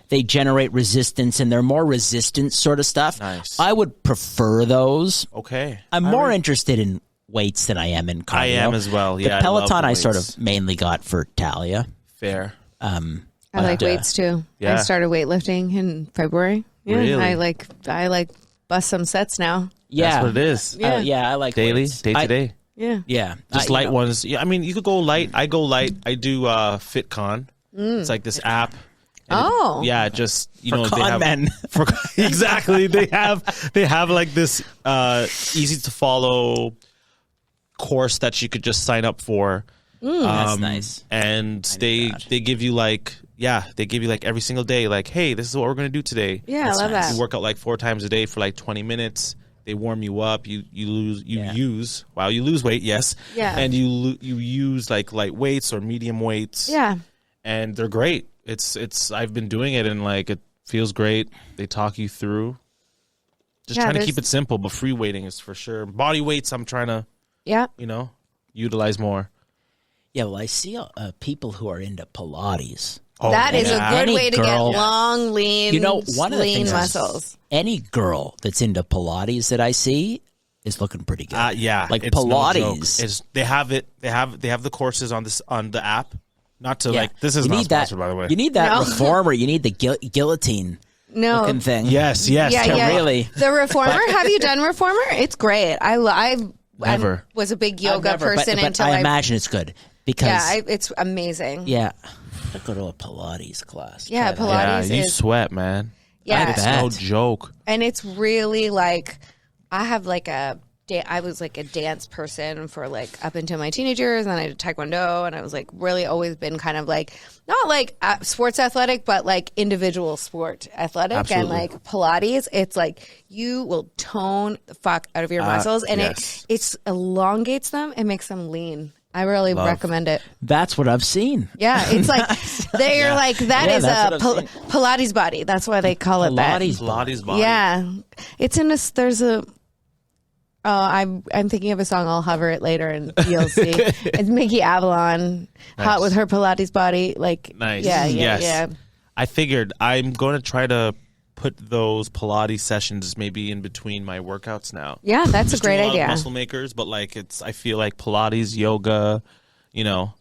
they generate resistance, and they're more resistant sort of stuff. Nice. I would prefer those. Okay. I'm more interested in weights than I am in cardio. I am as well. Yeah. The Peloton I I love the sort weights. of mainly got for Talia. Fair. I like weights too. yeah. I started weightlifting in February. Yeah, Really? I like bust some sets now. Yeah. That's what it is. Yeah. I like Daily, weights. day to day. Yeah. Yeah. Just light ones. Yeah, I mean, you could go light. I go light. I do FitCon. It's like this app. Oh. Just they con have men. Exactly. They have like this easy to follow course that you could just sign up for. That's nice. And they give you like every single day, like, hey, this is what we're gonna do today. Yeah, I love that. You work out like 4 times a day for like 20 minutes. They warm you up. You lose weight, yes. Yeah. And you use like light weights or medium weights. Yeah. And they're great. It's I've been doing it, and like it feels great. They talk you through. Just trying to keep it simple, but free weighting is for sure. Body weights, I'm trying to utilize more. Yeah, well, I see people who are into Pilates. That is a good way to get girl- long, lean, one of the lean things muscles. Any girl that's into Pilates that I see is looking pretty good. Like it's no Pilates. joke. They have it. They have the courses on the app. Not to like this is You not need sponsored, that, by the way. You need that No. reformer. You need the guillotine looking thing. Yes. Really. The reformer. Have you done reformer? It's great. I Never. was a big I've yoga never, person but until I imagine it's good because it's amazing. I go to a Pilates class. Yeah, Try that. Pilates you is sweat, man. Yeah. It's bet. no joke. and it's really like I have like I was like a dance person for like up until my teenage years, and then I did Taekwondo, and I was like really always been kind of like not like sports athletic, but like individual sport athletic. Absolutely. And like Pilates, it's like you will tone the fuck out of your muscles, and yes. it elongates them and makes them lean. I really recommend it. That's what I've seen. Yeah, it's like they're like that Yeah, is that's a what I've seen. Pilates body. That's why they call it that. Pilates body. Yeah, it's in this. There's a. I'm thinking of a song. I'll hover it later and you'll see. It's Mickey Avalon, hot with her Pilates body. Like, Nice. yeah. I figured I'm going to try to put those Pilates sessions maybe in between my workouts now. Yeah, that's Just a great doing lot of idea. muscle makers, but like I feel like Pilates, yoga,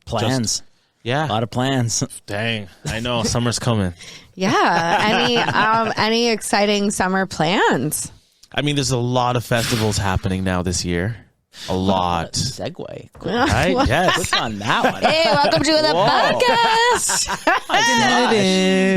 Plans. Yeah. A lot of plans. Dang. I know summer's coming. Yeah. Any exciting summer plans? I mean, there's a lot of festivals happening now this year. A lot. Segue. Right? Yes. Click on that one. Hey, welcome to the podcast.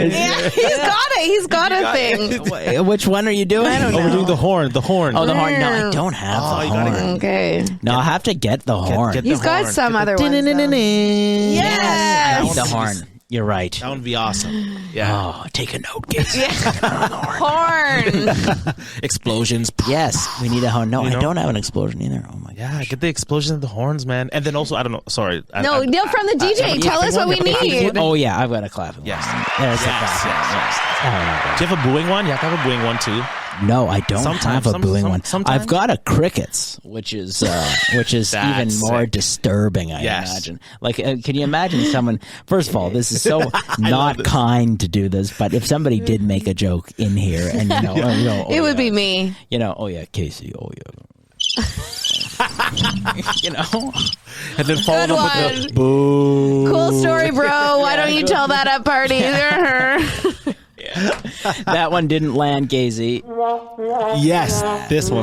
Yeah, he's got a thing. Which one are you doing? I don't Oh, we're know. doing the horn. The horn. Oh, the horn. No, I don't have the you gotta horn. Okay. No, I have to get the horn. get He's the got horn. some other ones. though. I need Yes. the horn. You're right. That would be awesome. Yeah. Oh, take a note, Casey. Horn. Explosions. Yes, we need a horn. No, You know? I don't have an explosion either. Oh my god. Yeah, get the explosion of the horns, man. And then also, I don't know. Sorry. No, Neil from the DJ. Tell us what we need. Oh yeah, I've got a clap. Yes. There's a Yes, clap. yes. Oh, Do you have a booing one? You have to have a booing one too. no, I don't Sometimes- have a booing one. sometimes. I've got a crickets, which is even That's more sick. disturbing. I Yes. imagine. Like, can you imagine someone? First of all, this is so not kind to do this, but if somebody did make a joke in here, and It would be me. oh yeah, Casey, oh yeah. And then follow Good them with one. the boo. Cool story, bro. Why don't you tell that at parties? That one didn't land, Casey. Yes, this one.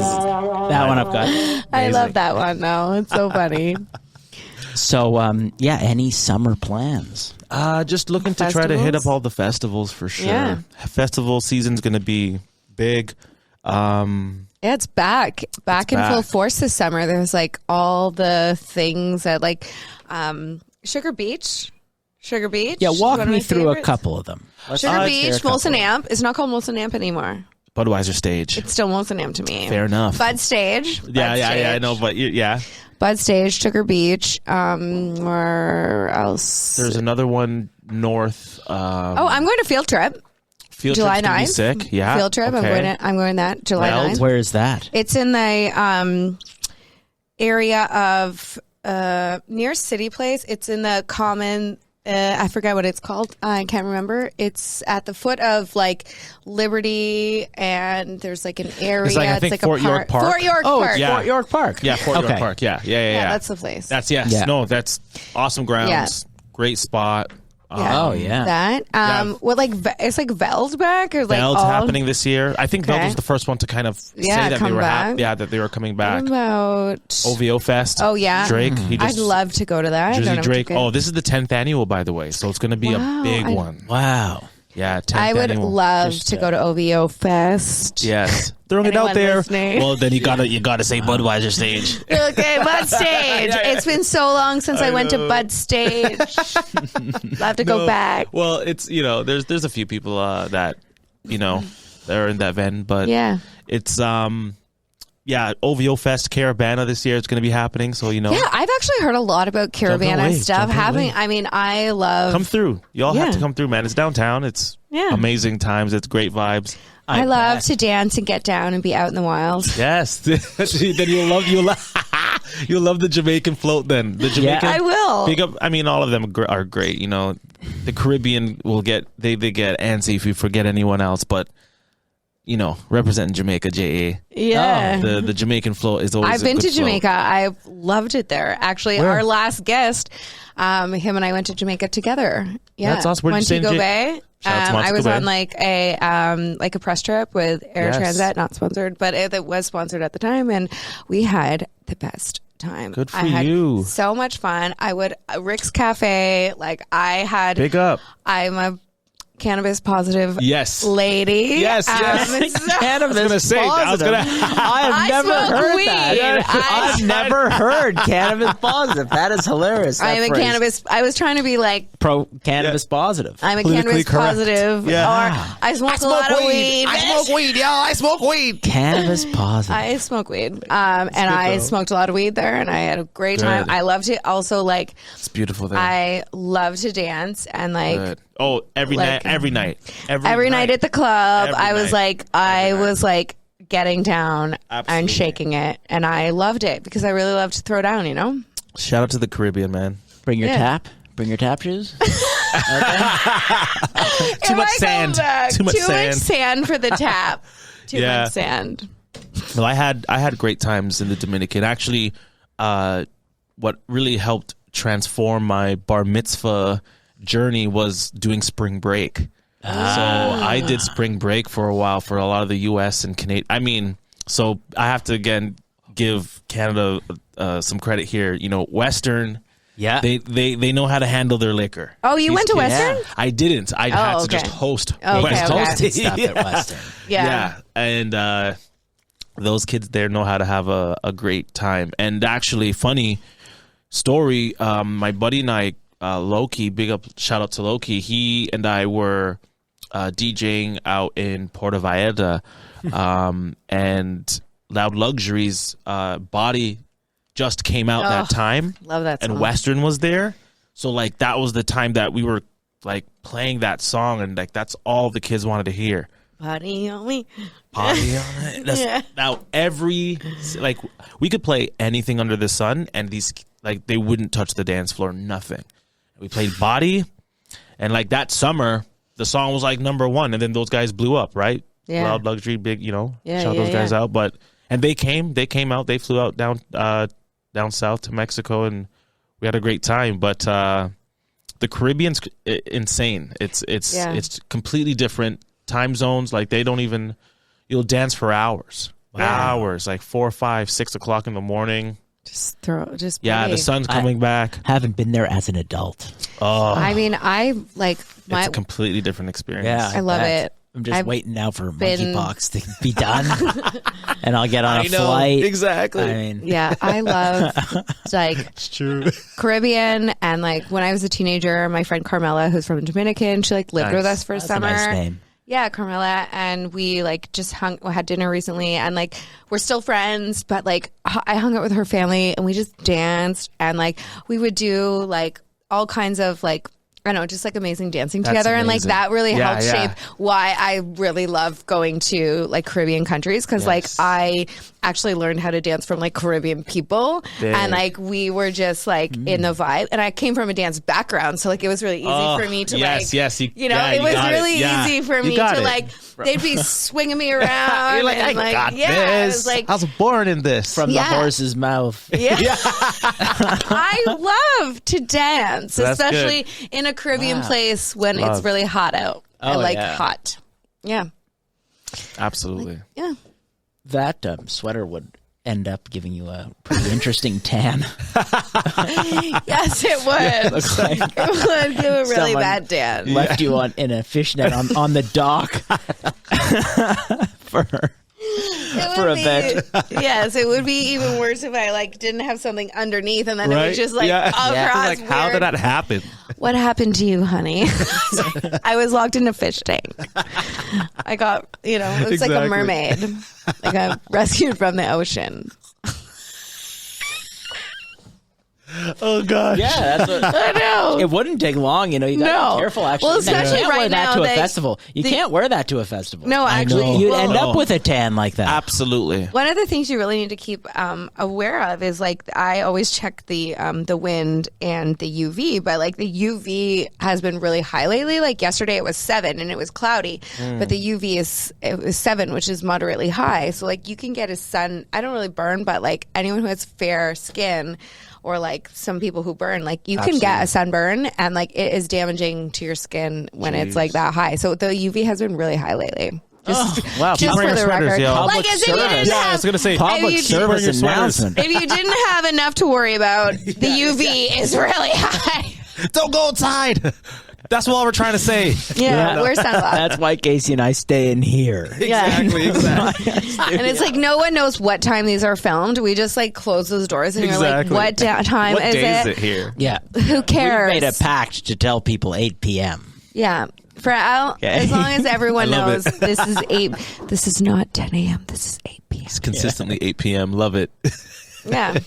That one I've got. I love that one. No, it's so funny. So, any summer plans? Just looking to try to hit Festivals? up all the festivals for sure. Yeah. Festival season's going to be big. Yeah, it's back in full back. force this summer. There's like all the things that like Sugar Beach Sugar Beach. Yeah, walk one of me my through a favorites. couple of them. Let's Sugar hear a Beach, couple. Molson Amp. It's not called Molson Amp anymore. Budweiser Stage. It's still Molson Amp to me. Fair enough. Bud Stage. Yeah, I know, but yeah. Bud Stage, Sugar Beach. Where else? There's another one north. I'm going to Field Trip. Field July Trip's gonna be 9th. sick. Yeah. Field Trip. Okay. I'm going that July Well, 9th. Where is that? It's in the area of near City Place. It's in the common. I forget what it's called. I can't remember. It's at the foot of like Liberty, and there's like an area. It's like, I think, like Fort a park. York Park. Fort York Oh, Park. yeah. Fort York Park. Yeah, Fort Okay. York Park. Yeah. That's the place. That's yes. Yeah. No, that's awesome grounds. Yeah. Great spot. Oh, yeah. That. Yeah. What like it's like Veldback or like Veld's all happening this year. I think Veld Okay. was the first one to kind of say that they come were back. that they were coming back. What about OVO Fest. Oh, yeah. Drake. He I'd just love to go to that. I don't Jersey have Drake. tickets. Oh, this is the 10th annual, by the way. So it's going to be Wow, a big I- one. Wow. Yeah, 10th I would annual. love to go to OVO Fest. Yes, throwing it Anyone out there. listening? Well, then you gotta say Budweiser Stage. Okay, Bud Stage. It's been so long since I went to know. Bud Stage. I'll have to go No, back. Well, it's there's a few people that they're in that vein, but Yeah. it's OVO Fest Caravana this year. It's going to be happening, so Yeah, I've actually heard a lot about Caravana away, stuff jump happening. away. I mean, I love. come through. Y'all have Yeah. to come through, man. It's downtown. It's Yeah. amazing times. It's great vibes. I love to dance and get down and be out in the wild. Yes, then you'll love the Jamaican float. Then the Jamaican, I will. Big up. I mean, all of them are great. The Caribbean will get they get antsy if you forget anyone else, but representing Jamaica, JA. Yeah. The Jamaican float is always. I've been a to good float. Jamaica. I've loved it there. Actually, our last guest, him and I went to Jamaica together. Yeah, That's awesome. Where'd you stay in Montego Ja- Bay. Shout out to I Montego was Bay. on like a press trip with Air Yes. Transat, not sponsored, but it was sponsored at the time, and we had the best time. Good for I had you. So much fun. I would Rick's Cafe. Like I had. Big up. I'm a cannabis positive Yes. lady. Yes, yes. so- Cannabis I was gonna say. I was gonna. I've never smoke heard weed. that. I've never heard cannabis positive. That is hilarious. I am a cannabis. I was trying to be like pro cannabis positive. I'm a Politically cannabis correct. positive. Yeah. Or I smoke a lot of weed. weed, y'all. I smoke weed. Cannabis positive. I smoke weed. And I though. smoked a lot of weed there and I had a great time. Good. I love to also It's beautiful there. I love to dance and Good. Oh, every like- night. Every night. every night at the club, Every I was night. I was like getting down Absolutely. and shaking it. And I loved it because I really love to throw down, Shout out to the Caribbean, man. Bring your Yeah. tap. Bring your tap shoes. Too much sand. Too much sand. sand for the tap. Too Yeah. much sand. No, I had great times in the Dominican. Actually, what really helped transform my bar mitzvah journey was doing spring break. So I did spring break for a while for a lot of the U.S. and Canadian. I mean, so I have to again give Canada some credit here. Western. Yeah. They know how to handle their liquor. Oh, you went to Yeah. Western? I didn't. I had to okay. just host Okay, Western. okay. Hosted stuff at Western. Yeah. And those kids there know how to have a great time. And actually, funny story, my buddy and I, Loki, big up, shout out to Loki, he and I were DJing out in Puerto Vallarta, and Loud Luxury's Body just came out that time. Love that song. And Western was there. So, like, that was the time that we were, like, playing that song, and, like, that's all the kids wanted to hear. Party on me. Party on it. Now, like, we could play anything under the sun, and these, like, they wouldn't touch the dance floor, nothing. We played Body, and, like, that summer, the song was, like, number one, and then those guys blew up, right? Yeah. Loud Luxury, big, Yeah, shout those guys yeah. out. And they came out, they flew out down south to Mexico, and we had a great time. But the Caribbean's insane. It's completely different time zones. Like, they don't even, you'll dance for hours. Hours, like 4, 5, 6 o'clock in the morning. Just Yeah, play. the sun's coming back. Haven't been there as an adult. Oh, I mean, I like it's a completely different experience. Yeah. I love bet. it. I'm just I've waiting now for been- monkeypox to be done, and I'll get on a flight. Exactly. I mean, Yeah, I love like It's true. Caribbean, and like when I was a teenager, my friend Carmela, who's from Dominican, she like lived Nice. with us for that's a summer. nice name. Yeah, Carmela, and we like just had dinner recently, and like we're still friends, but like I hung out with her family, and we just danced, and like we would do like all kinds of like, I don't know, just like amazing dancing together. And like amazing. that really Yeah, helped yeah. shape why I really love going to like Caribbean countries. Cause like I actually learned how to dance from like Caribbean people. Big. And like we were just like in the vibe. And I came from a dance background. So like it was really easy for me to yes, you know, it was really easy for me to like, they'd be swinging me around. You're like, and I got yeah, it this. was like, I was born in this. From Yeah. the horse's mouth. yeah. I love to dance, That's especially in a Caribbean place when it's really hot out. I Oh, like yeah. hot. Yeah. Absolutely. Yeah. That sweater would end up giving you a pretty interesting tan. Yes, it would. Looks like It would give a really Someone- bad tan. left you in a fishnet on the dock for It for would a be- bit. Yes, it would be even worse if I like didn't have something underneath and then it was just like across. Like, how did that happen? What happened to you, honey? I was locked in a fish tank. I got, it was like a Exactly. mermaid. I got rescued from the ocean. Oh gosh. Yeah, that's what. I know. It wouldn't take long, you gotta No. be careful actually. Well, especially you can't right wear that now, to a they- festival. You can't wear that to a festival. No, actually, You'd well- end up with a tan like that. Absolutely. One of the things you really need to keep aware of is like I always check the wind and the UV, but like the UV has been really high lately. Like yesterday it was 7 and it was cloudy, but the UV it was 7, which is moderately high. So like you can get a sun. I don't really burn, but like anyone who has fair skin or like some people who burn, like you can get a sunburn and like it is damaging to your skin when it's like that high. So the UV has been really high lately. Just, wow, just bring for your the sweaters, record. yo. Like Public as if you service. didn't Yeah, I have, was gonna say, if Public you- service your sweaters. announcement. if you didn't have enough to worry about, the UV is really high. Don't go outside. That's what we're trying to say. Yeah, wear sunglasses. That's why Casey and I stay in here. Exactly. And it's like no one knows what time these are filmed. We just like close those doors and you're like, Exactly. what time What is day it? is it here? Yeah. Who cares? We made a pact to tell people 8 p.m. Yeah. As long as everyone I love knows it. this is 8. This is not 10 a.m. This is 8 p.m. It's consistently 8 p.m. Love it. Yeah.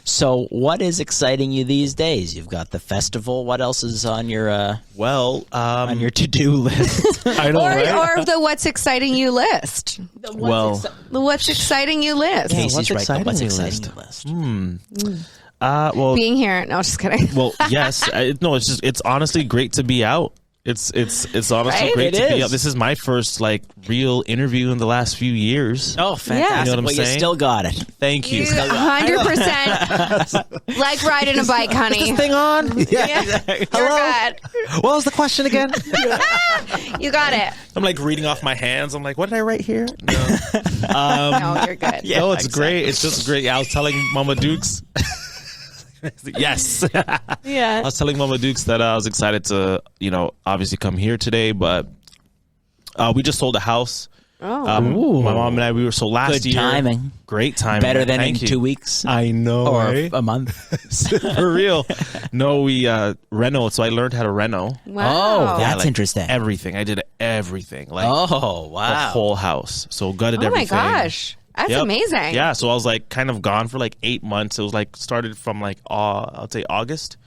So what is exciting you these days? You've got the festival. What else is on your Well, on your to-do list? I know, right? Or the what's exciting you list. Well, The what's exciting you list. Casey's what's right. exciting The what's you exciting list? you list? well, Being here. No, just kidding. well, yes. It's honestly great to be out. It's honestly Right? great It to be is. out. This is my first like real interview in the last few years. Oh, fantastic! You know what I'm well, you saying? still got it. Thank you. 100% like riding a bike, honey. Thing on? Yeah. You're good. What was the question again? You got it. I'm like reading off my hands. I'm like, what did I write here? No, No, you're good. no, it's great. It's just great. I was telling Mama Dukes. Yes. I Yeah. was telling Mama Dukes that I was excited to, obviously come here today, but we just sold a house. Oh. My mom and I, we were so last Good year. timing. Great timing. Better than Thank in you. 2 weeks I know, or right? a month. For real. No, we reno. So I learned how to reno. Wow. Oh, that's Like, interesting. Everything. I did everything. Like Oh, the wow. whole house. So gutted Oh my everything. gosh. That's Yep. amazing. Yeah, so I was like kind of gone for like 8 months. It was like started from like I'll say August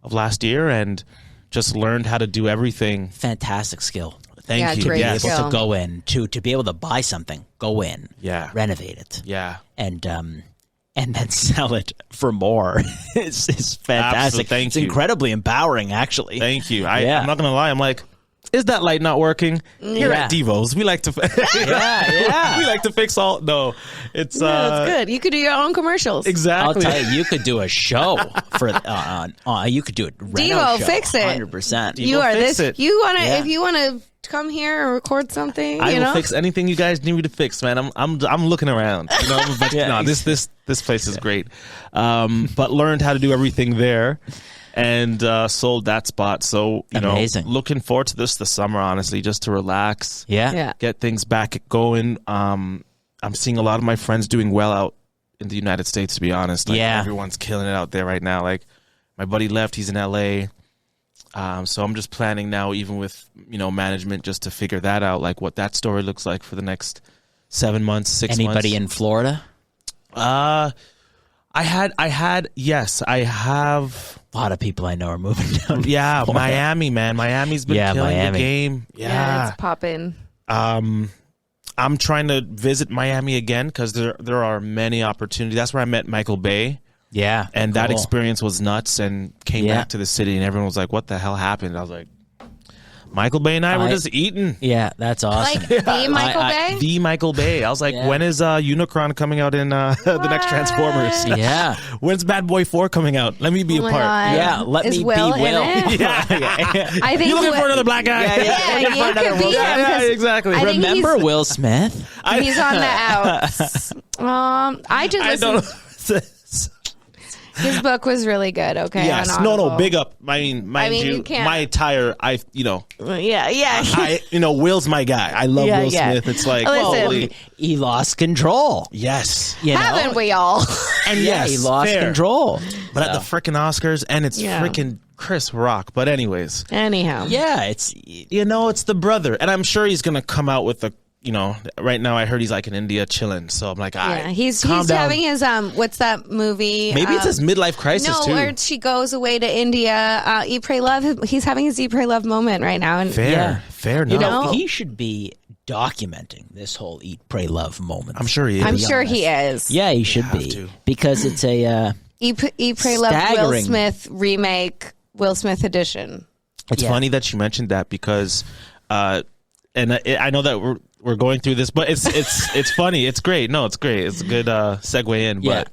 of last year, and just learned how to do everything. Fantastic skill. Thank Yeah, you. great Yes. skill. To go in to be able to buy something, go in, Yeah. renovate it, Yeah. and then sell it for more. It's fantastic. Absolutely. Thank it's you. incredibly empowering, actually. Thank you. Yeah. I'm not gonna lie. I'm like, is that light not working? Here Yeah. at Devo's, we like to. yeah. we like to fix all. No, it's That's good. You could do your own commercials. I'll exactly. tell you, you could do a show for you could do a reno Devo, show, fix it. 100%. You are fix this. it. You want to Yeah. if you want to come here and record something, I you will know. fix anything you guys need me to fix, man. I'm looking around. But Yeah. no, this place is great. But learned how to do everything there, and sold that spot. So, Amazing. Looking forward to this summer, honestly, just to relax. Yeah. Get things back going. I'm seeing a lot of my friends doing well out in the United States, to be honest. Like, everyone's killing it out there right now. Like, my buddy left, he's in LA. So I'm just planning now, even with, management, just to figure that out, like what that story looks like for the next 7 months, 6 months. Anybody in Florida? Yes, I have. A lot of people I know are moving down. Yeah, Florida. Miami, man. Miami's been killing the game. Yeah, it's popping. I'm trying to visit Miami again because there are many opportunities. That's where I met Michael Bay. Yeah. And that experience was nuts, and came back to the city, and everyone was like, what the hell happened? I was like, Michael Bay and I were just eating. Yeah, that's awesome. Like the Michael Bay? The Michael Bay. I was like, when is Unicron coming out in the next Transformers? Yeah. When's Bad Boy 4 coming out? Let me be a part. God. Yeah, let Is me Will be in Will. it? Yeah. I think You looking for another black guy? Yeah, you could be him. Yeah, exactly. I think Remember Will Smith? He's on the outs. I just listened. His book was really good. Okay. Yes. on No, Audible. big up. I mean, you can't. my entire, Yeah. Will's my guy. I love Will Smith. It's like, Listen. holy. He lost control. Yes. You know? Haven't we all? And Yeah, yes, he lost fair. control. But at the frickin' Oscars, and it's frickin' Chris Rock. But anyways. Anyhow. Yeah, it's It's the brother. And I'm sure he's going to come out with right now I heard he's like in India chilling. So I'm like, all right, he's calm down. having his what's that movie? Maybe it's his midlife crisis too. where she goes away to India. Eat, Pray, Love. He's having his Eat, Pray, Love moment right now. And Fair enough. you know, No. he should be documenting this whole Eat, Pray, Love moment. I'm sure he is. I'm sure he is. Yeah, he should have be to. because it's a Eat, Pray, Love. Will Staggering. Smith remake. Will Smith edition. It's funny that you mentioned that because, and I know that we're going through this, but it's funny. It's great. No, it's great. It's a good segue in. Yeah.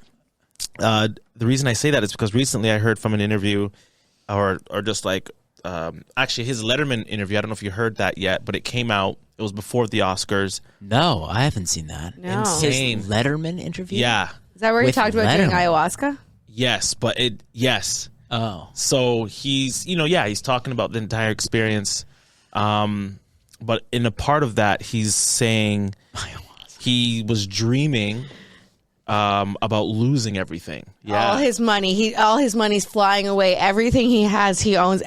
But the reason I say that is because recently I heard from an interview, or just like actually his Letterman interview. I don't know if you heard that yet, but it came out. It was before the Oscars. no. I haven't seen that. No. Insane. His Letterman interview. Yeah. Is that where he With talked about doing Letterman. ayahuasca? Yes, but yes. Oh, So he's he's talking about the entire experience. But in a part of that, he's saying he was dreaming about losing everything. Yeah. All his money. All his money's flying away. Everything he has, he owns.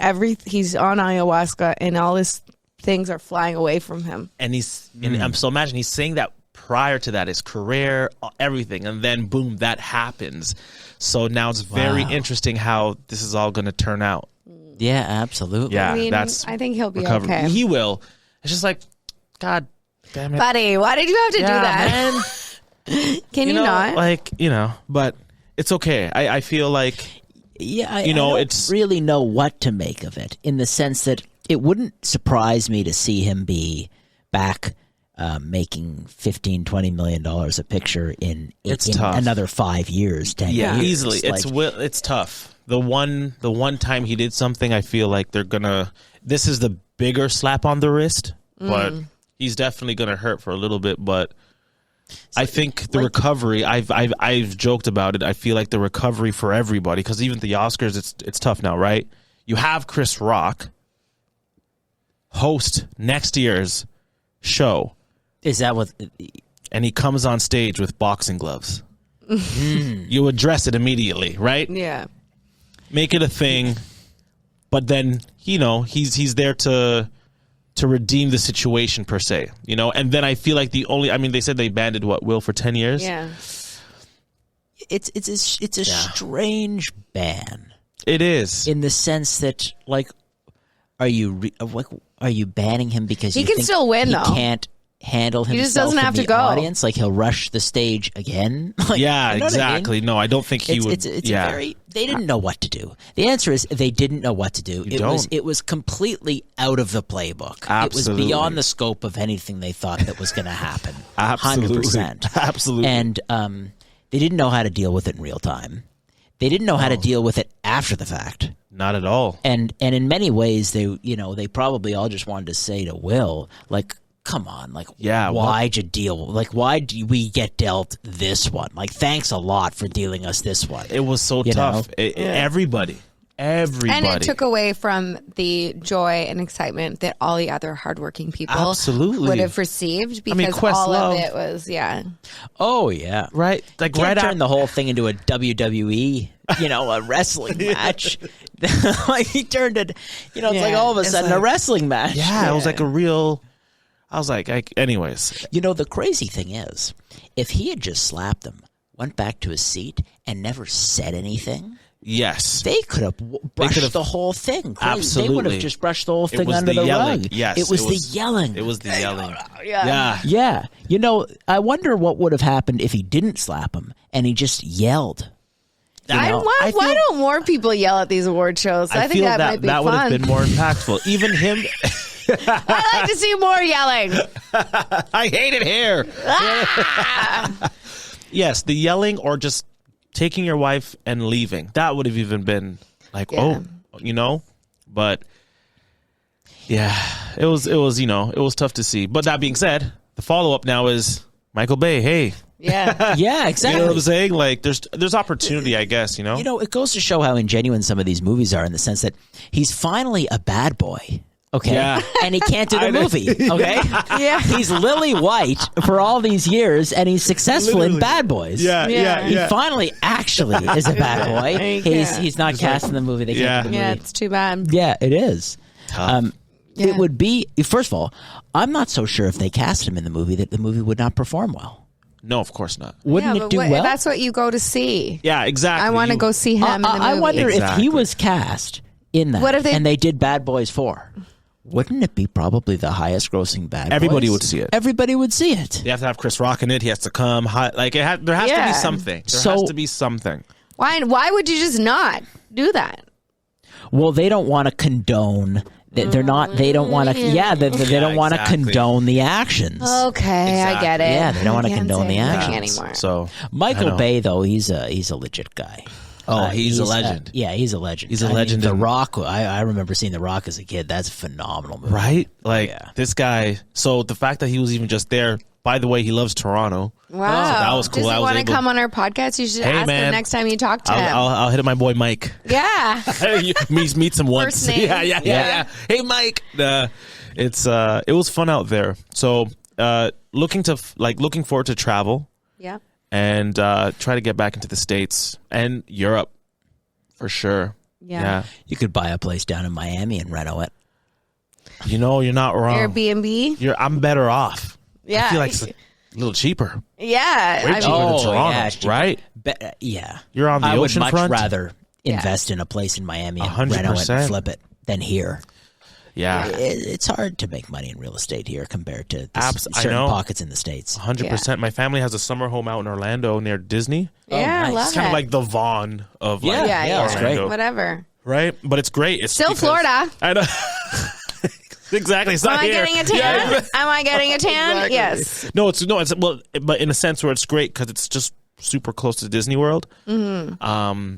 He's on ayahuasca, and all his things are flying away from him. And so imagine he's saying that prior to that, his career, everything, and then boom, that happens. So now it's very interesting how this is all going to turn out. yeah, absolutely. Yeah, I think he'll be recovery. okay. He will. It's just like, God damn it, Buddy, why did you have to do that? man. Can you not? But it's okay. I feel like Yeah, I know, don't it's- really know what to make of it in the sense that it wouldn't surprise me to see him be back making $15-20 million a picture in tough. another 5 years, 10 years. easily. It's tough. The one time he did something, I feel like they're gonna. This is the bigger slap on the wrist, but he's definitely gonna hurt for a little bit. But I think the recovery. I've joked about it. I feel like the recovery for everybody, because even the Oscars, it's tough now, right? You have Chris Rock host next year's show. Is that what? And he comes on stage with boxing gloves. You address it immediately, right? Yeah. Make it a thing, but then he's there to redeem the situation per se, And then I feel like they said they banded Will for 10 years. Yeah. It's a strange ban It is. in the sense that are you banning him because He you can think still win, he though. can't handle himself just doesn't in have the to go. audience? Like he'll rush the stage again? Like, Yeah, you know what I mean? exactly. No, I don't think he would. It's a very. They didn't know what to do. The answer is they didn't know what to do. It was completely out of the playbook. Absolutely. It was beyond the scope of anything they thought that was going to happen. Absolutely. 100%. Absolutely. And they didn't know how to deal with it in real time. They didn't know how to deal with it after the fact. Not at all. And in many ways, they probably all just wanted to say to Will, come on, why'd you deal? Why do we get dealt this one? Thanks a lot for dealing us this one. It was so tough. Everybody. Everybody. And it took away from the joy and excitement that all the other hardworking people Absolutely. would have received because Questlove. of it was, Oh yeah, right? Like Can't right turn after the whole thing into a WWE, a wrestling match. Like he turned it, it's like all of a sudden a wrestling match. Yeah, it was like a real. I was like, anyways. The crazy thing is, if he had just slapped him, went back to his seat, and never said anything. Yes. They could have brushed the whole thing. Absolutely. They would have just brushed the whole thing was under the yelling. rug. Yes. It was the yelling. It was the yelling. Yeah. Yeah. I wonder what would have happened if he didn't slap him and he just yelled. Why don't more people yell at these award shows? I think feel that might be that fun. would have been more impactful. Even him. I like to see more yelling. I hate it here. Yes, the yelling or just taking your wife and leaving. That would have even been like, but yeah, it was tough to see. But that being said, the follow-up now is Michael Bay. Hey. Yeah. Yeah, exactly. You know what I'm saying? Like there's opportunity, I guess, it goes to show how ingenuine some of these movies are in the sense that he's finally a bad boy. Okay. Yeah. And he can't do the movie. Okay. Yeah. He's Lily White for all these years and he's successful in Bad Boys. Yeah. He finally actually is a bad boy. He's not cast in the movie. They can't do the movie. Yeah, it's too bad. Yeah, it is. Tough. It would be, first of all, I'm not so sure if they cast him in the movie that the movie would not perform well. No, of course not. Wouldn't it do well? That's what you go to see. Yeah, exactly. I want to go see him in the movie. I wonder if Exactly. he was cast in that What if and they did Bad Boys 4. Wouldn't it be probably the highest grossing Bad Boys? Everybody would see it. Everybody would see it. You have to have Chris Rock in it. He has to come. There has to be something. There has to be something. Why would you just not do that? Well, they don't want to condone. They're not. They don't want to. Yeah, they don't want to exactly. condone the actions. Okay, I get it. Yeah, they don't want to I can't condone say the anything actions. anymore. So Michael Bay, though, he's a legit guy. Oh, he's a legend. Yeah, he's a legend. He's a legend The in- Rock. I remember seeing The Rock as a kid. That's a phenomenal movie. right, like Yeah. this guy. So the fact that he was even just there. By the way, he loves Toronto. Wow, So that was cool. Does I he was want to able- come on our podcast? You should Hey, ask man. him next time you talk to him. I'll hit up my boy Mike. Yeah. meet him once. First name. Yeah. Hey, Mike. It was fun out there. So looking forward to travel Yeah. and try to get back into the States and Europe for sure. Yeah. You could buy a place down in Miami and reno it. You're not wrong. Airbnb. I'm better off. Yeah. I feel like it's a little cheaper. Yeah. Way cheaper than Toronto, yeah, it's cheaper. right? Yeah. You're on the I would ocean much front? rather invest in a place in Miami and 100%. reno it and flip it than here. Yeah. It's hard to make money in real estate here compared to I certain know. pockets in the States. 100%. My family has a summer home out in Orlando near Disney. Yeah, I nice. love It's kind it. of like the Vaughn of like yeah, it's Orlando, great. Whatever. right? But it's great. It's Still because- Florida. I know. Exactly. It's Am not I here. getting a tan? Yeah. Am I getting a tan? Exactly. Yes. No, it's well, but in a sense where it's great because it's just super close to Disney World. Mm-hmm.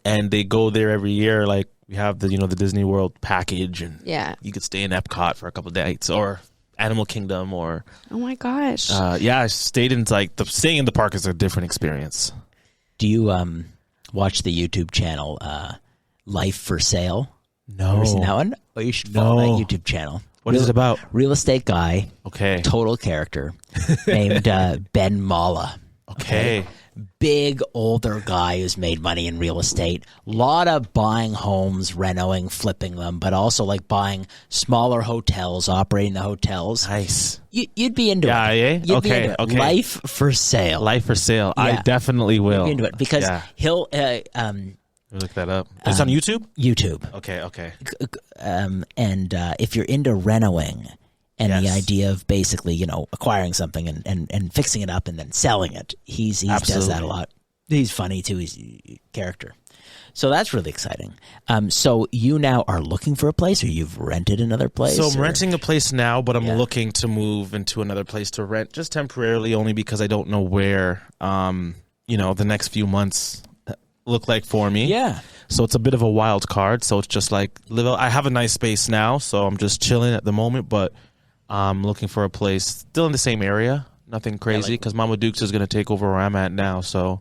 And they go there every year. Like we have the the Disney World package, and Yeah. you could stay in Epcot for a couple of days, or Animal Kingdom, or Oh my gosh. I stayed in staying in the park is a different experience. Do you watch the YouTube channel Life for Sale? No, Ever seen that one? Oh, you should follow No. that YouTube channel. What is it about? Real estate guy, Okay, total character, named Ben Mala. okay. Big older guy who's made money in real estate. Lot of buying homes, renoing, flipping them, but also like buying smaller hotels, operating the hotels. Nice. You'd be into Yeah, it. yeah? You'd be Okay, into it. okay. Life for Sale. Life for Sale. I Yeah. definitely will. You'd be into it because Yeah. he'll Look that up. It's on YouTube. YouTube. Okay. And if you're into renoing and the Yes. idea of basically, acquiring something and fixing it up and then selling it, he does that Absolutely. a lot. He's funny too. He's a character. So that's really exciting. So you now are looking for a place, or you've rented another place? So I'm or- renting a place now, but I'm Yeah. looking to move into another place to rent just temporarily, only because I don't know where, the next few months look like for me. Yeah. So it's a bit of a wild card. So it's just like I have a nice space now, so I'm just chilling at the moment, but I'm looking for a place still in the same area. Nothing crazy, because Mama Dukes is going to take over where I'm at now, so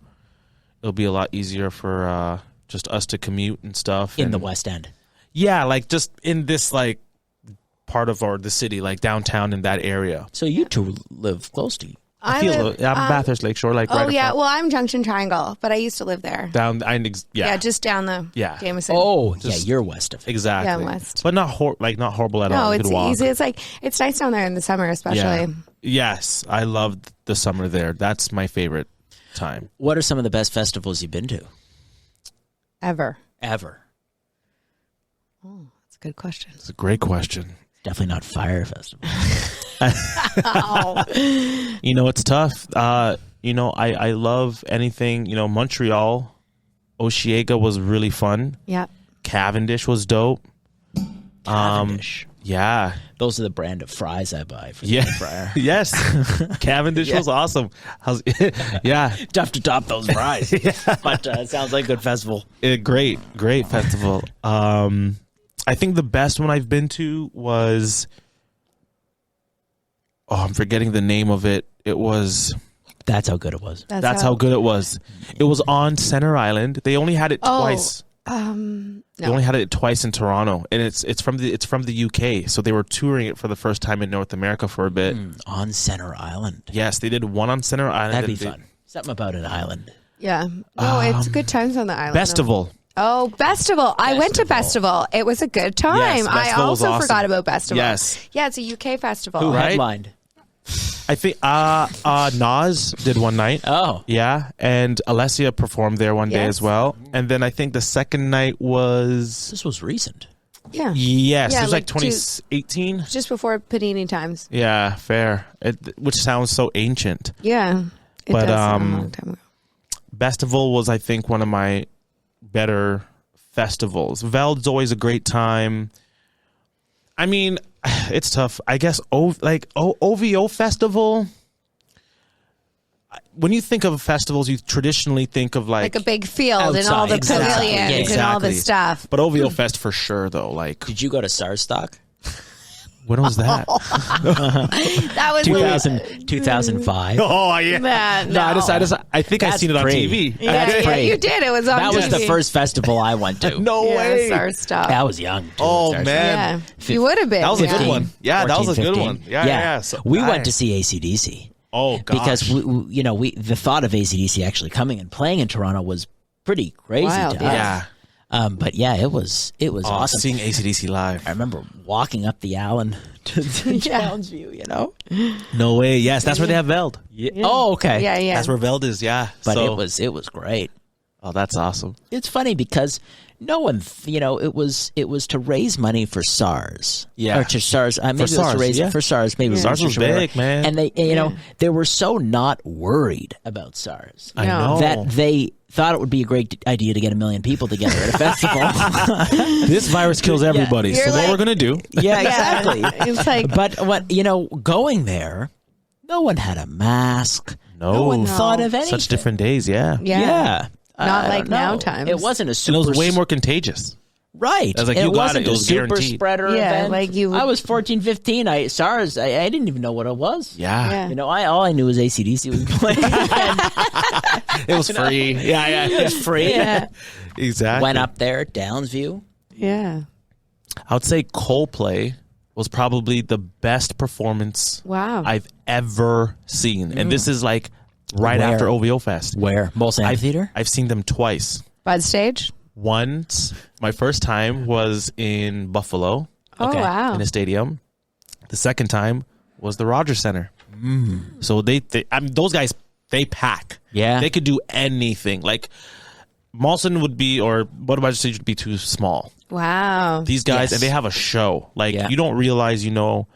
it'll be a lot easier for just us to commute and stuff. In the West End. Yeah, like just in this like part of the city, like downtown in that area. So you two live close to you. I'm Bathurst Lakeshore, like right yeah. across- Well, I'm Junction Triangle, but I used to live there. down. Yeah, just down the Jameson. Oh, Just- you're west of it. Exactly. Yeah, I'm west. But not not horrible at all. No, You it's could walk. easy. It's like it's nice down there in the summer, especially. Yeah. Yes, I love the summer there. That's my favorite time. What are some of the best festivals you've been to? Ever. Ever. Oh, that's a good question. It's a great question. Definitely not Fire Festival. You know, it's tough. You know, I love anything. You know, Montreal, Osheaga was really fun. Yeah. Cavendish was dope. Cavendish. Yeah. Those are the brand of fries I buy for Yeah. the fryer. Yes. Cavendish was awesome. Yeah. Tough to top those fries. But it sounds like a good festival. Great festival. I think the best one I've been to was, I'm forgetting the name of it. It was, That's how good it was. that's how good it was. It was on Center Island. They only had it twice. They only had it twice in Toronto, and it's from the UK. So they were touring it for the first time in North America for a bit. On Center Island. Yes, they did one on Center Island. That'd be and they- fun. Something about an island. Yeah. No, it's good times on the island. though. Festival. Oh, Festival. I went to Festival. It was a good time. Yes, I Festival was also awesome. forgot about Festival. Yes. Yeah, it's a UK festival. Who Right? headlined? I think Nas did one night. Oh. Yeah, and Alessia performed there one day Yes. as well. And then I think the second night was This was recent. Yeah. yes, Yeah, it was like like 2018. Just before Panini times. Yeah, fair. Which sounds so ancient. Yeah. It But, does sound a long time ago. Festival was, I think, one of my better festivals. Veld's always a great time. I mean, it's tough. I guess OVO Festival. When you think of festivals, you traditionally think of Like a big field and all outside, the exactly. pavilions Yeah, and all the exactly. stuff. But OVO Fest for sure, though. Like, Did you go to SARstock? when was that? That was 2005. Oh yeah. No. I think I That's seen it on free. TV. Yeah, free. you did. It was on That was TV. the first festival I went to. No way. Our stuff. I was young. Too, Oh, at SARstock. man. Yeah. You would have been. That was a yeah. good one. Yeah, that was a good 14, one. Yeah. So, we went to see AC/DC. Oh gosh. Because the thought of AC/DC actually coming and playing in Toronto was pretty crazy Wild, to us. yeah. But yeah, it was awesome. Seeing AC/DC live. I remember walking up the Allen to Townsview, you know? No way. Yes, that's where they have Veld. Yeah. Oh, okay. Yeah, yeah. That's where Veld is. Yeah. But So- it was great. Oh, that's awesome. It's funny because no one, it was to raise money for SARS. Yeah. Or to SARS. Maybe it was SARS, to raise yeah. it for SARS. Maybe it SARS was research or whatever. big, man. And they, they were so not worried about SARS I No. know. that they thought it would be a great idea to get 1 million people together at a festival. This virus kills everybody. You're So what like- we're gonna do? Yeah, exactly. It's like, But going there, no one had a mask. No. one thought of anything. Such different days. Yeah. yeah. Yeah. Not I like don't know. now times. It wasn't a And super. it was way more contagious. Right. I was like, And you it got wasn't it. It a was super guaranteed. spreader Yeah, event. like you- I was 14, 15. SARS. I didn't even know what it was. Yeah. Yeah. You know, all I knew was AC/DC was playing. It was free. Yeah. It was free. Yeah. Exactly. Went up there, Downsview. Yeah. I would say Coldplay was probably the best performance Wow. I've ever seen. And this is like right Where? after OVO Fest. Where? Molson Amphitheater? I've seen them twice. Bud stage? Once, my first time was in Buffalo Oh, Okay. wow. in a stadium. The second time was the Rogers Center. So those guys, they pack. Yeah. They could do anything. Like Molson would be, or Budweiser Stage would be too small. Wow. These guys, Yes. and they have a show. Like Yeah. you don't realize you know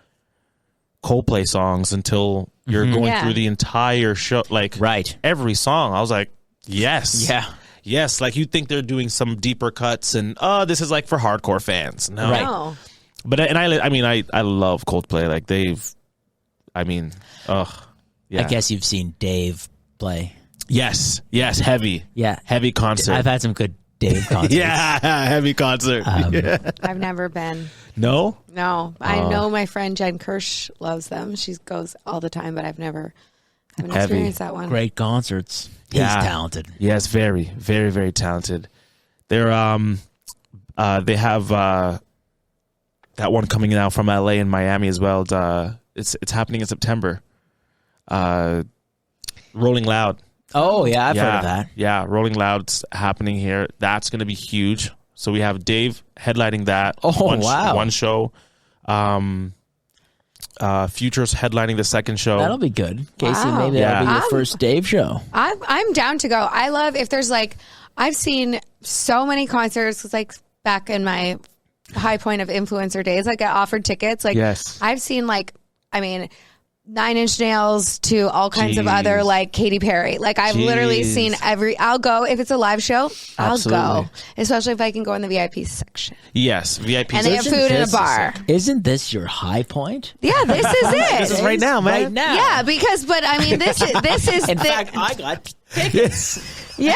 Coldplay songs until you're going Yeah. through the entire show. Like Right. every song, I was like, yes, Yeah. yes. Like you think they're doing some deeper cuts, and this is like for hardcore fans. No, Right. Oh. but I love Coldplay. Like yeah. I guess you've seen Dave play. yes, heavy, Yeah. heavy concert. I've had some good Dave concerts. yeah, heavy concert. Yeah. I've never been. No, No. I know my friend Jen Kirsch loves them. She goes all the time, but I haven't Heavy. experienced that one. Great concerts. Yeah. He's talented. yes, very, very, very talented. They're they have that one coming out from LA and Miami as well. It's happening in September. Rolling Loud. Oh yeah, I've heard of that. Yeah, Rolling Loud's happening here. That's going to be huge. So we have Dave headlining that. Oh, wow. One show. Future's headlining the second show. That'll be good. Casey, Wow. maybe that'll be your first Dave show. I'm down to go. I love if there's like, I've seen so many concerts. It's like back in my high point of influencer days, I got offered tickets. Like, Yes. I've seen like, I mean, 9 Inch Nails to all kinds of Jeez. other like Katy Perry. Like I've literally Jeez. seen I'll go if it's a live show. I'll Absolutely. go, especially if I can go in the VIP section Yes, VIP. and they have food in a bar. Isn't this your high point? Yeah, this is it. This is right now, man. Right now. Yeah, because but I mean this is In fact, I got tickets. yeah,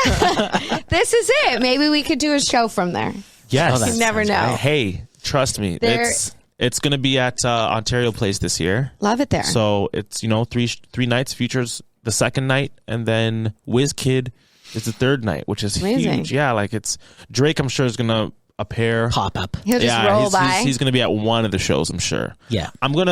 this is it. Maybe we could do a show from there. Yes. Oh, You never know. Hey, trust me. There- It's going to be at Ontario Place this year. Love it there. So it's, three nights, Futures the second night, and then WizKid is the third night, which is Amazing. huge. Yeah, like it's Drake, I'm sure, is going to appear. Pop up. He'll just roll by. He's going to be at one of the shows, I'm sure. Yeah. I'm going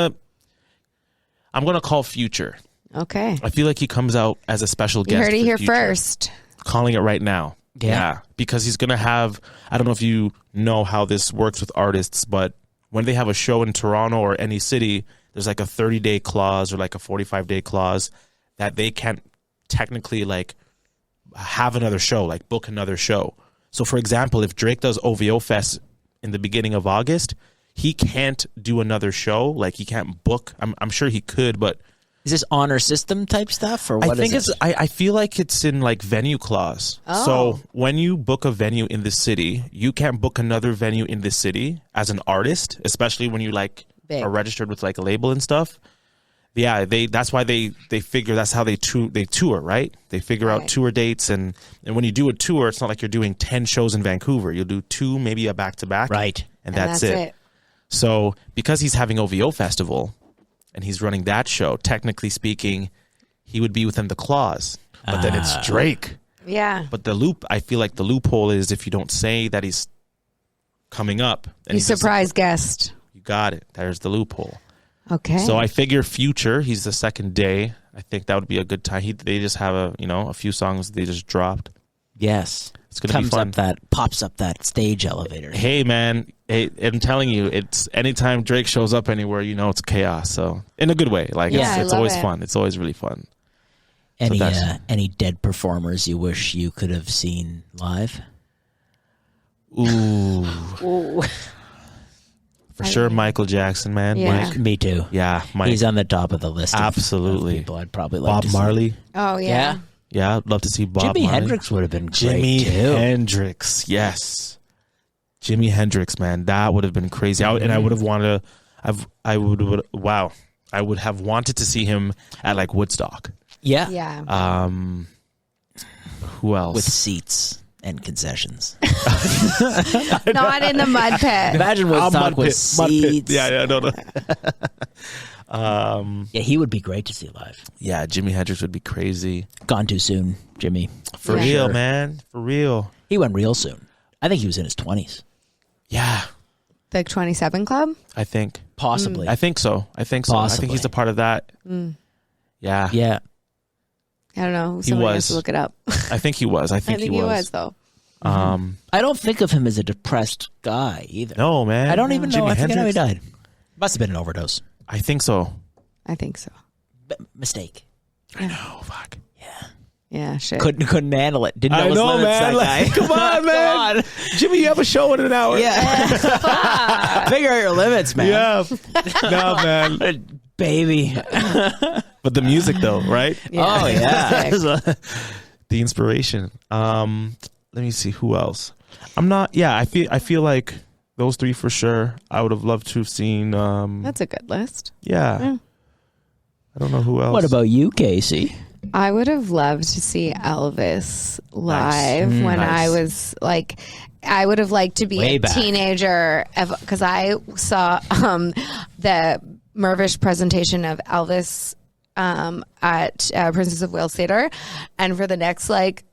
to call Future. Okay. I feel like he comes out as a special You guest. heard it for here Future. first. Calling it right now. Yeah. Because he's going to have, I don't know if you know how this works with artists, but when they have a show in Toronto or any city, there's like a 30-day clause or like a 45-day clause that they can't technically like have another show, like book another show. So for example, if Drake does OVO Fest in the beginning of August, he can't do another show. Like he can't book. I'm sure he could, but Is this honor system type stuff or what I think is it's. I feel like it's in like venue clause. Oh. So when you book a venue in the city, you can't book another venue in the city as an artist, especially when you like Big. are registered with like a label and stuff. Yeah, that's why they figure that's how they tour, right? They figure out Right. tour dates and when you do a tour, it's not like you're doing 10 shows in Vancouver. You'll do 2, maybe a back to back, Right. And that's it. So because he's having OVO Festival and he's running that show, technically speaking, he would be within the clause. But then it's Drake. Yeah. But I feel like the loophole is if you don't say that he's coming up. And You he doesn't- surprise guest. You got it. There's the loophole. Okay. So I figure Future, he's the second day. I think that would be a good time. They just have a few songs they just dropped. Yes. It's gonna be fun. Pops up that stage elevator. Hey man, I'm telling you, it's anytime Drake shows up anywhere, it's chaos. So in a good way, like Yeah, I it's love always it. fun. It's always really fun. Any dead performers you wish you could have seen live? Ooh, Ooh. for sure, Michael Jackson, man. Yeah. Mike. Me too. Yeah, Mike. He's on the top of the list. Absolutely. Of people I'd probably like Bob to see. Marley. Oh yeah. Yeah. Yeah, I'd love to see Bob Jimi Marley. Hendrix would have been great Jimi too. Hendrix, yes. Jimi Hendrix, man, that would have been crazy. I would have wanted to. I would have wanted to see him at like Woodstock. Yeah. Yeah. Who else? With seats and concessions. Not in the mud pit. Imagine Woodstock with seats. Yeah, no. Yeah, he would be great to see live. Yeah, Jimi Hendrix would be crazy. Gone too soon, Jimmy. For Yeah. real, Sure. man. For real. He went real soon. I think he was in his 20s. Yeah, The 27 Club. I think. Possibly. I think so. I think Possibly. he's a part of that. Yeah. Yeah. I don't know. He Somebody has was. to look it up. I think he was. I I think, think he was though. I don't think of him as a depressed guy either. No, man. I don't even know. Jimi I forget how he Hendrix? died. Must have been an overdose. I think so. I think so. Mistake. I know. Fuck. Yeah. Shit. Couldn't handle it. Didn't know I his know, limits, man. that guy. Come on, man. Come Jimmy, you have a show in an hour. on. Yeah. Figure out your limits, man. Yeah. No, man. Baby. But the music, though, right? Yeah. Oh, yeah. The inspiration. Let me see who else. I'm not. Yeah, I feel like those three for sure. I would have loved to have seen. That's a good list. Yeah. I don't know who else. What about you, Casey? I would have loved to see Elvis live when Nice. I was like, I would have liked to be Way a back. teenager because I saw the Mervish presentation of Elvis at Princess of Wales Theatre, and for the next like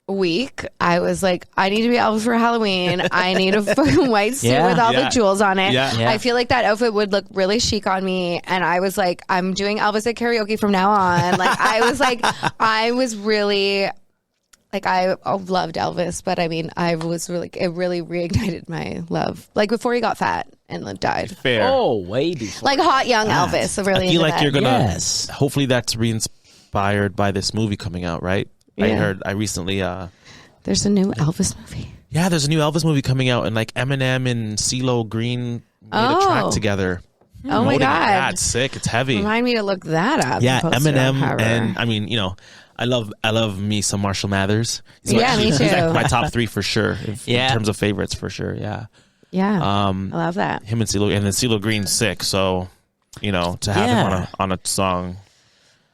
week, I was like, I need to be Elvis for Halloween. I need a fucking white suit with all the jewels on it. Yeah. I feel like that outfit would look really chic on me. And I was like, I'm doing Elvis at karaoke from now on. Like, I was really... Like, I loved Elvis, but I mean, it really reignited my love. Like, before he got fat and died. Fair. Oh, way before. Like, hot young Elvis. Really I feel like that. you're gonna. Yes. Hopefully, that's re-inspired by this movie coming out, right? Yeah. I recently. There's a new Elvis movie. Yeah, there's a new Elvis movie coming out, and like Eminem and CeeLo Green made a track together. Oh my God. Yeah, it's sick. It's heavy. Remind me to look that up. Yeah, Post it on Eminem, Hover. and I mean, I love me some Marshall Mathers. Me too. He's like my top 3 for sure. In Yeah. terms of favorites, for sure. Yeah. Yeah. I love that. Him and CeeLo, and then CeeLo Green's sick. So, to have him on a song.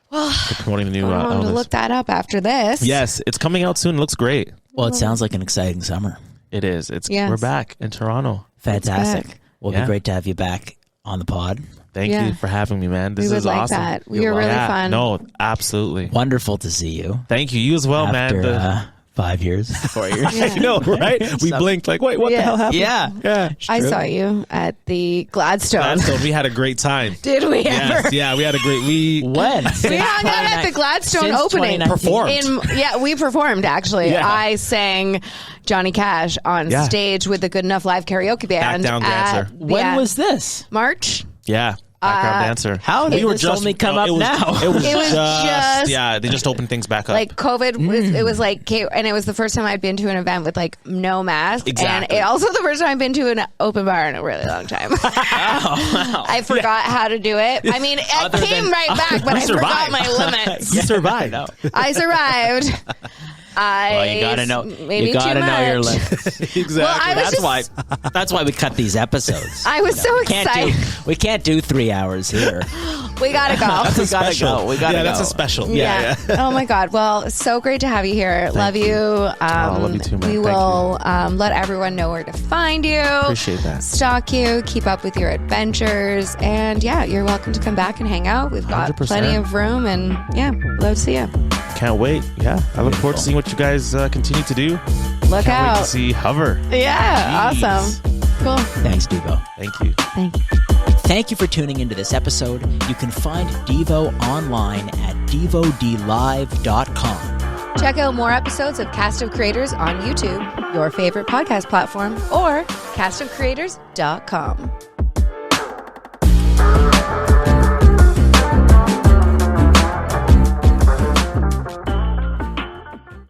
Promoting the new I'm going to Elvis. look that up after this. Yes, it's coming out soon. It looks great. Well, it sounds like an exciting summer. It is. Yes. We're back in Toronto. Fantastic. Well, it'd Yeah. be great to have you back on the pod. Thank Yeah. you for having me, man. This We would is like awesome. that. You're really fun. No, absolutely. Wonderful to see you. Thank you. You as well, After man. 5 years. 4 years. Yeah. I know, right? We blinked like, wait, what the Yeah. hell happened? Yeah. Yeah. I saw you at the Gladstone. So we had a great time. Did we ever? Yes, yeah, we had a great When? We hung out at the Gladstone Since opening. 2019. Performed. We performed, actually. Yeah. I sang Johnny Cash on Yeah. stage with the Good Enough Live karaoke band. Backdown Dancer. When was this? March? Yeah. Background dancer. How did this only come up now? It was, It was just- yeah, they just opened things back up. Like COVID was, it was like, and it was the first time I'd been to an event with like no mask, Exactly. and it also the first time I've been to an open bar in a really long time. I forgot how to do it. I mean, it came right back, but I forgot my limits. you survived. I survived. Well, you gotta know. Maybe You gotta too know your much. limits. Exactly. Well, I was That's why we cut these episodes. I was so excited. We can't do 3 hours here. We gotta go. We gotta go. We gotta go. That's a special. Yeah. Oh my God. Well, so great to have you here. Love you. love you too, man. We Thank will let everyone know where to find you. Appreciate that. Stalk you. Keep up with your adventures. And yeah, you're welcome to come back and hang out. We've got 100%. plenty of room. And yeah, love to see you. Can't wait. Yeah, I look forward to seeing what you guys continue to do. Look Can't wait out. to see Hover. Yeah. Jeez. Awesome. Cool. Thanks, Devo. Thank you. Thank you. Thank you for tuning into this episode. You can find Devo online at DevoDLive.com. Check out more episodes of Cast of Creators on YouTube, your favorite podcast platform, or castofcreators.com.